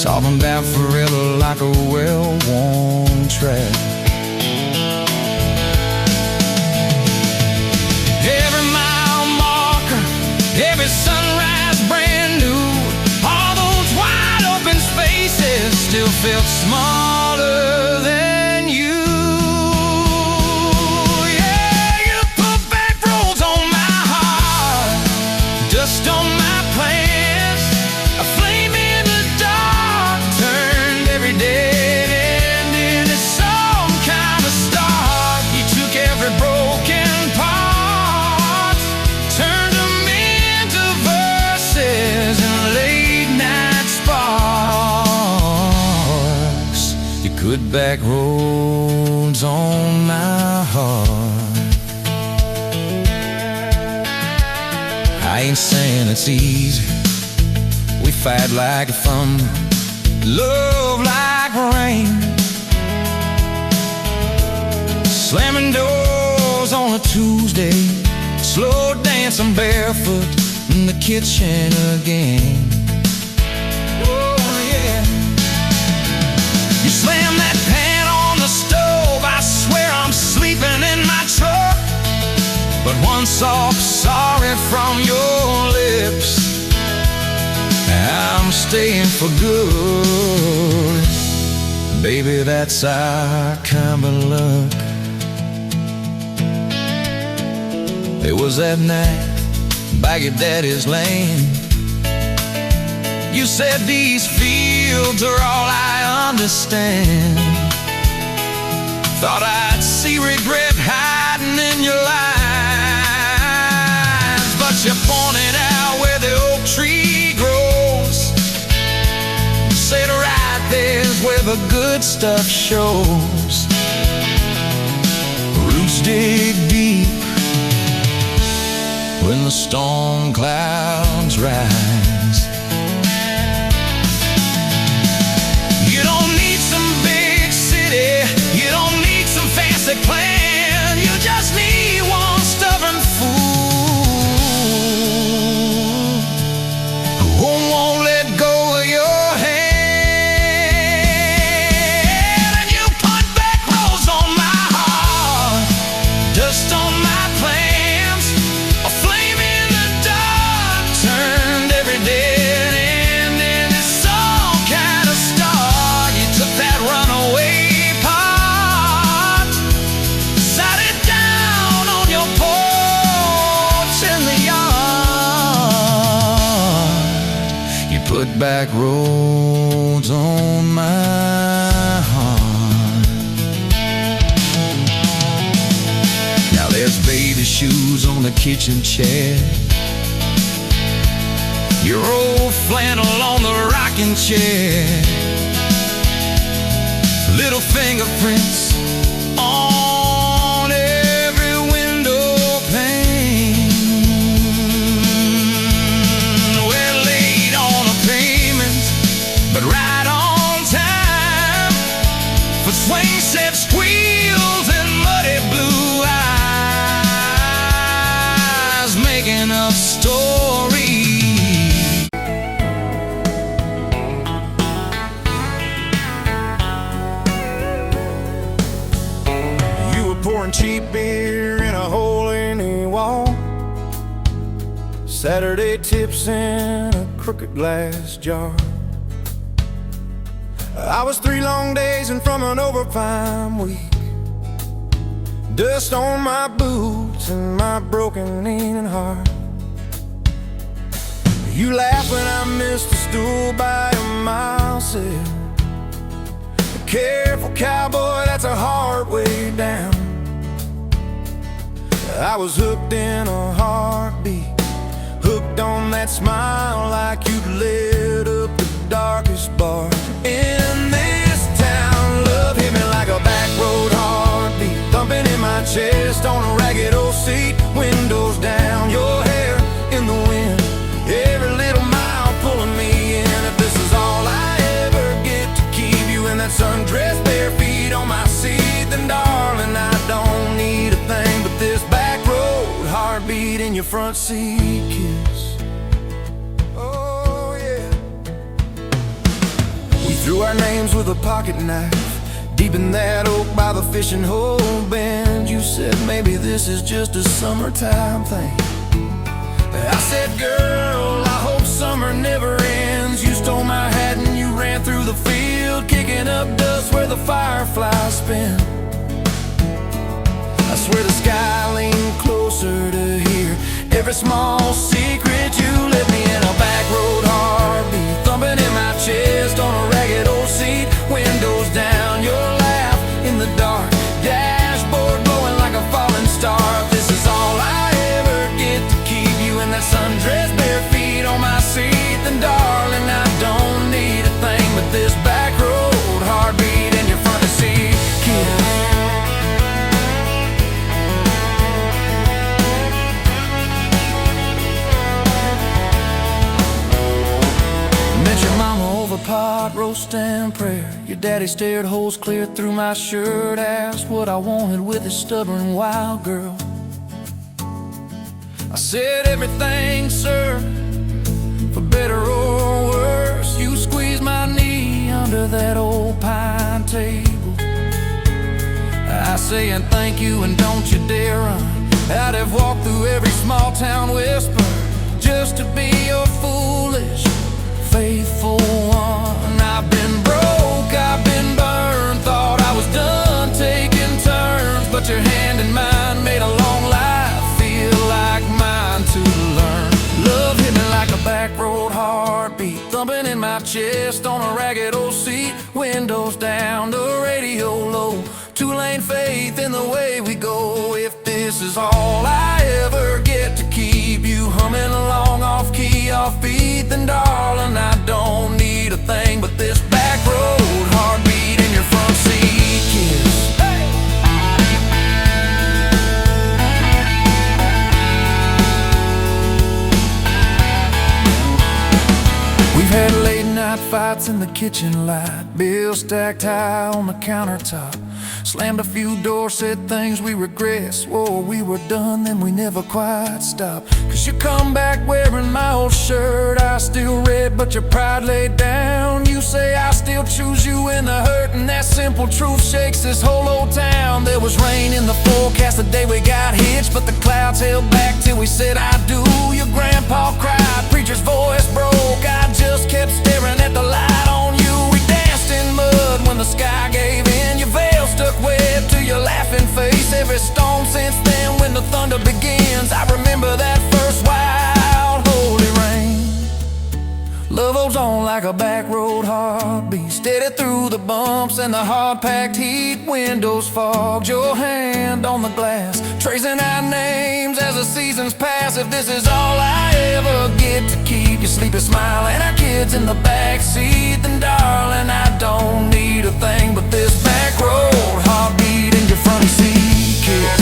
talking about forever like a well-worn track. Every mile marker, every sunrise brand new, all those wide open spaces still felt smaller than you. Yeah, you put back roads on my heart, dust on my plans. A flame in the dark turned every dead end into some kind of start. You took every broken part, turned them into verses and late night sparks. You put back roads on my heart. I ain't saying it's easy. We fight like thunder, love like rain, slamming doors on a Tuesday, slow dancing barefoot in the kitchen again. Oh yeah. You slam that pan on the stove, I swear I'm sleeping in my truck. But one soft sorry from your lips, I'm staying for good. Baby, that's our kind of luck. It was that night by your daddy's land. You said these fields are all I understand. Thought I'd see regret hiding in your eyes, but you pointed out where the oak tree grows. Said right there's where the good stuff shows. Roots dig deep when the storm clouds rise. You don't need some big city, you don't need some fancy plan, you just need one stubborn fool who won't let go of your hand. And you put back roads on my heart, dust on my plans, a flame in the dark turned every day put back roads on my heart. Now there's baby shoes on the kitchen chair, your old flannel on the rocking chair, little fingerprints on every window pane. We're late on a payment, but right on time for swing set squeals and muddy blue eyes, making up stories. Pouring cheap beer in a hole in the wall, Saturday tips in a crooked glass jar. I was 3 long days and from an overtime week, dust on my boots and my broken leaning heart. You laugh when I missed a stool by a mile sail. Careful cowboy, that's a hard way down. I was hooked in a heartbeat, hooked on that smile like you'd lit up the darkest bar in this town. Love hit me like a back road heartbeat, thumping in my chest on a ragged old seat. Windows down, your hair in the wind, every little mile pulling me in. If this is all I ever get to keep you in that sundress, bare feet on my seat, then darling, I don't need a thing but this back road heartbeat in your front seat kiss. Oh yeah. We threw our names with a pocket knife deep in that oak by the fishing hole bend. You said maybe this is just a summertime thing. I said, girl, I hope summer never ends. You stole my hat and you ran through the field, kicking up dust where the fireflies spin. I swear the sky leaned closer to hear every small secret. You left me in a back road heartbeat, thumping in my chest on a ragged old seat. Windows down, your laugh in the dark, dashboard glowing like a falling star. If this is all I ever get to keep you in that sundress, bare feet on my seat, then darling, I don't need a thing but this back road heartbeat in your front seat kiss. Your mama over pot roast and prayer, your daddy stared holes clear through my shirt, asked what I wanted with his stubborn wild girl. I said everything, sir, for better or worse. You squeezed my knee under that old pine table. I say and thank you and don't you dare run. I'd have walked through every small town whisper just to be your foolish faithful one. I've been broke, I've been burned, thought I was done taking turns, but your hand in mine made a long life feel like mine to learn. Love hit me like a back road heartbeat, thumping in my chest on a ragged old seat. Windows down, the radio low, 2-lane faith in the way we go. If this is all I ever get to keep you humming along off key, off beat, then darling, I don't need a thing but this back road heartbeat in your front seat kiss. Hey! We've had late night fights in the kitchen light, bills stacked high on the countertop, slammed a few doors, said things we regret, swore we were done, then we never quite stopped. Cause you come back wearing my old shirt, I still red but your pride laid down. You say I still choose you in the hurt, and that simple truth shakes this whole old town. There was rain in the forecast the day we got hitched, but the clouds held back till we said I do. Your grandpa cried, preacher's voice broke, I just kept staring at the light on you. We danced in mud when the sky gave in, your veil stuck wet to your laughing face. Every storm since then when the thunder begins, I remember that first wild holy rain. Love goes on like a back road heartbeat, steady through the bumps and the hard-packed heat. Windows fogged, your hand on the glass, tracing out names as the seasons pass. If this is all I ever get to keep, you sleepy smile and our kids in the back seat, then darling, I don't need a thing but this back road heartbeat in your front seat kiss.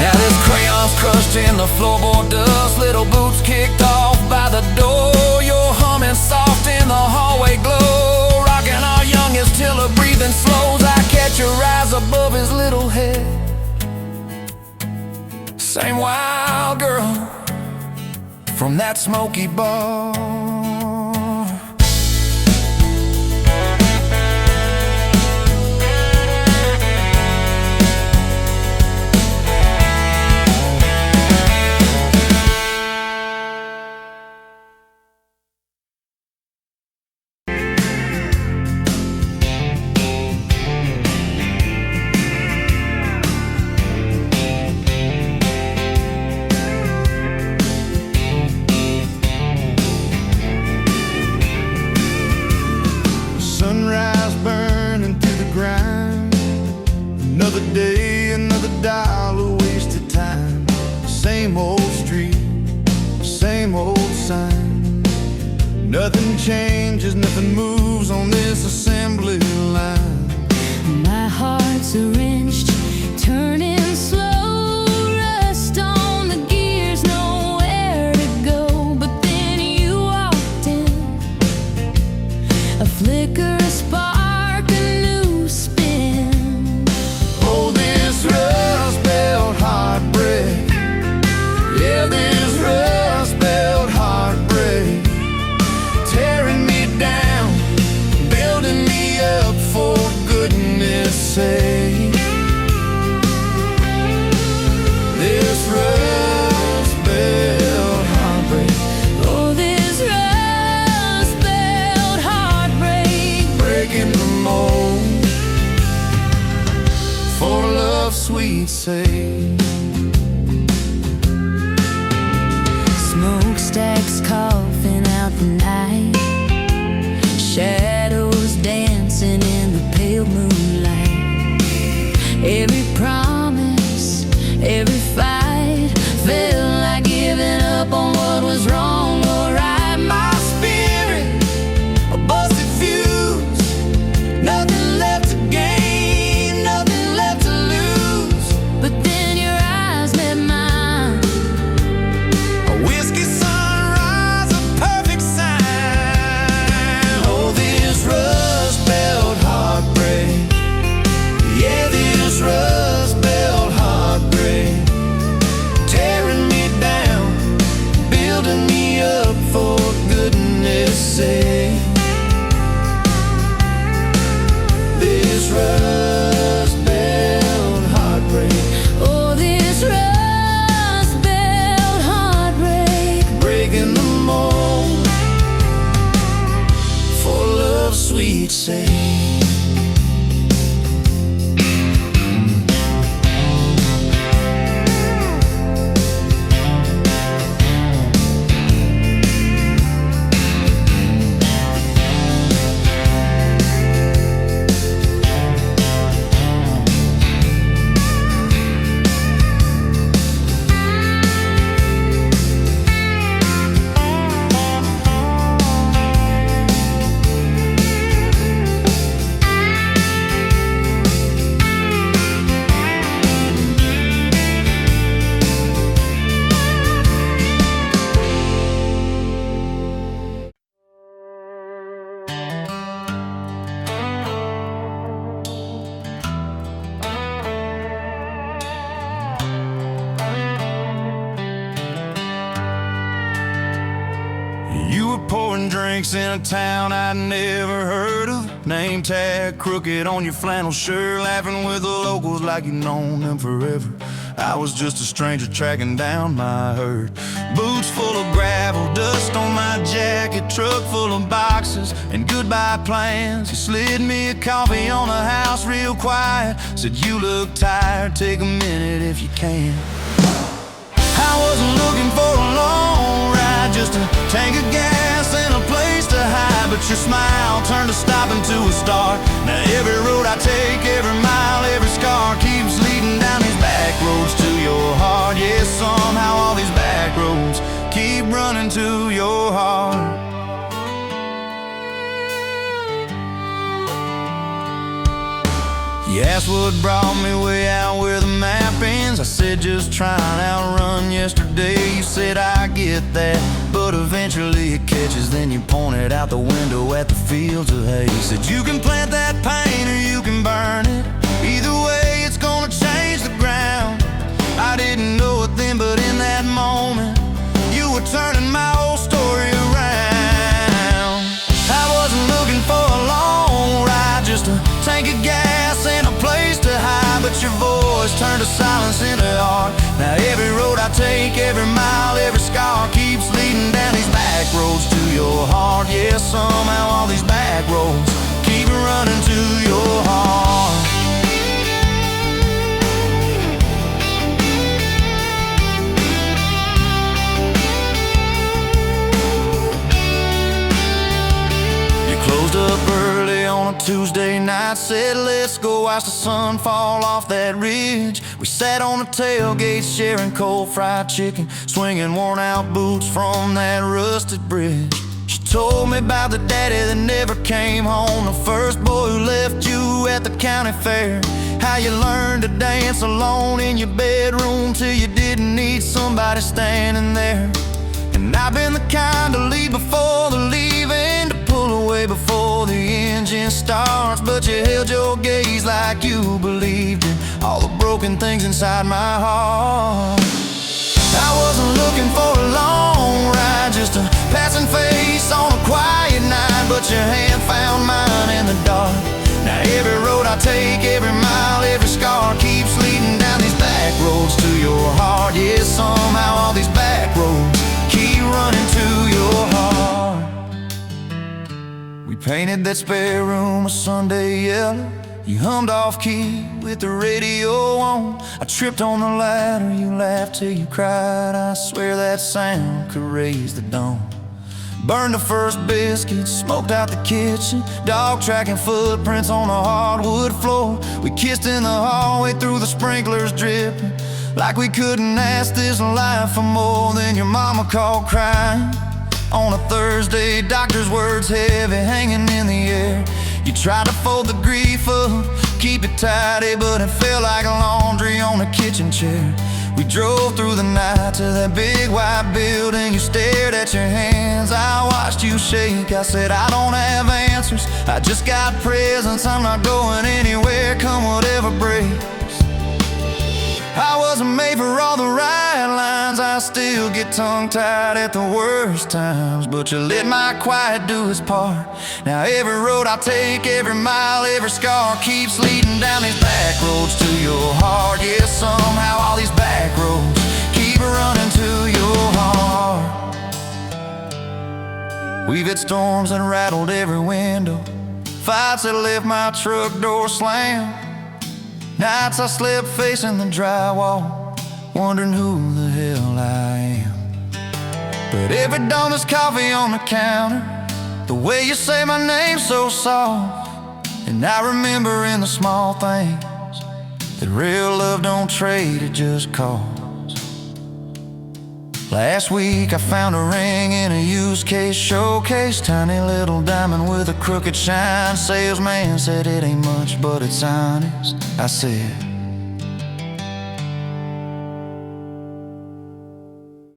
Now this crayon's crushed in the floorboard dust, little boots kicked off by the door. You're humming soft in the hallway glow, rocking our youngest till her breathing slows. I catch your eyes above his little head, same wild girl from that smoky bar. Sunrise burning through the grind, another day, another dollar wasted time. Same old street, same old sign. Nothing changes, nothing moves on this assembly line. My heart's wrenched, turning slow, rust on the gears, nowhere to go. But then you walked in, a flicker, a spark, a new spin. Oh, this rust belt heartbreak, yeah, this rust belt heartbreak, tearing me down, building me up, for goodness sake. This rust belt heartbreak, Oh, this rust belt heartbreak, breaking the mold, for love's sweet sake. smokestacks coughing out the night, shadows dancing in the pale moonlight. Every promise, every fight felt like giving up on what was wrong or right. My spirit, a busted fuse, nothing left to gain, nothing left to lose. But then your eyes met mine, A whiskey sunrise, a perfect sign. Oh, this rust belt heartbreak, yeah, this rust belt heartbreak, tearing me down, building me up, for goodness sake. This rust belt heartbreak, oh, this rust belt heartbreak. breaking the mold, for love's sweet sake. You were pouring drinks in a town I'd never heard of. Name tag crooked on your flannel shirt, laughing with the locals like you've known them forever. I was just a stranger tracking down my herd. Boots full of gravel, dust on my jacket, truck full of boxes and goodbye plans. He slid me a coffee on the house real quiet, said you look tired, take a minute if you can. I wasn't looking for a long ride, just a tank of gas and a place to hide. But your smile turned a stop into a start. Now every road I take, every mile, every scar keeps leading down these back roads to your heart. Yeah, somehow all these back roads keep running to your heart. You asked what brought me way out where the map ends. I said just trying to outrun yesterday. You said I get that, but eventually it catches. Then you pointed out the window at the fields of hay. You said you can plant that pain or you can burn it. Either way it's gonna change the ground. I didn't know it then, but in that moment you were turning my whole story around. I wasn't looking for a long ride, just a tank of gas and a place to hide. But your voice turned to silence into art. Now every road I take, every mile, every scar keeps leading down these back roads to your heart. Yeah, somehow all these back roads keep running to your heart. Closed up early on a Tuesday night, said let's go watch the sun fall off that ridge. We sat on the tailgate sharing cold fried chicken, swinging worn out boots from that rusted bridge. She told me about the daddy that never came home, the first boy who left you at the county fair. How you learned to dance alone in your bedroom till you didn't need somebody standing there. And I've been the kind to leave before the leaving, to pull away before the engine starts. But you held your gaze like you believed in all the broken things inside my heart. I wasn't looking for a long ride, just a passing face on a quiet night. But your hand found mine in the dark. Now every road I take, every mile, every scar keeps leading down these back roads to your heart. Yeah, somehow all these back roads keep running to your heart. We painted that spare room a Sunday yellow. You hummed off key with the radio on. I tripped on the ladder, you laughed till you cried. I swear that sound could raise the dawn. Burned the first biscuit, smoked out the kitchen, dog tracking footprints on the hardwood floor. We kissed in the hallway through the sprinklers dripping, like we couldn't ask this life for more. Than your mama called crying on a Thursday, doctor's words heavy hanging in the air. You tried to fold the grief up, keep it tidy, but it felt like laundry on a kitchen chair. We drove through the night to that big white building. You stared at your hands, I watched you shake. I said I don't have answers, I just got presents. I'm not going anywhere, come whatever breaks. I wasn't made for all the right lines, I still get tongue-tied at the worst times. But you let my quiet do its part. Now every road I take, every mile, every scar keeps leading down these back roads to your heart. Yeah, somehow all these back roads keep running to your heart. We've had storms that rattled every window, fights that left my truck door slammed. Nights I slept facing the drywall, wondering who the hell I am. But every dawn there's coffee on the counter, the way you say my name so soft. And I remember in the small things that real love don't trade, it just costs. Last week I found a ring in a used case showcase, tiny little diamond with a crooked shine. Salesman said it ain't much but it's honest. I said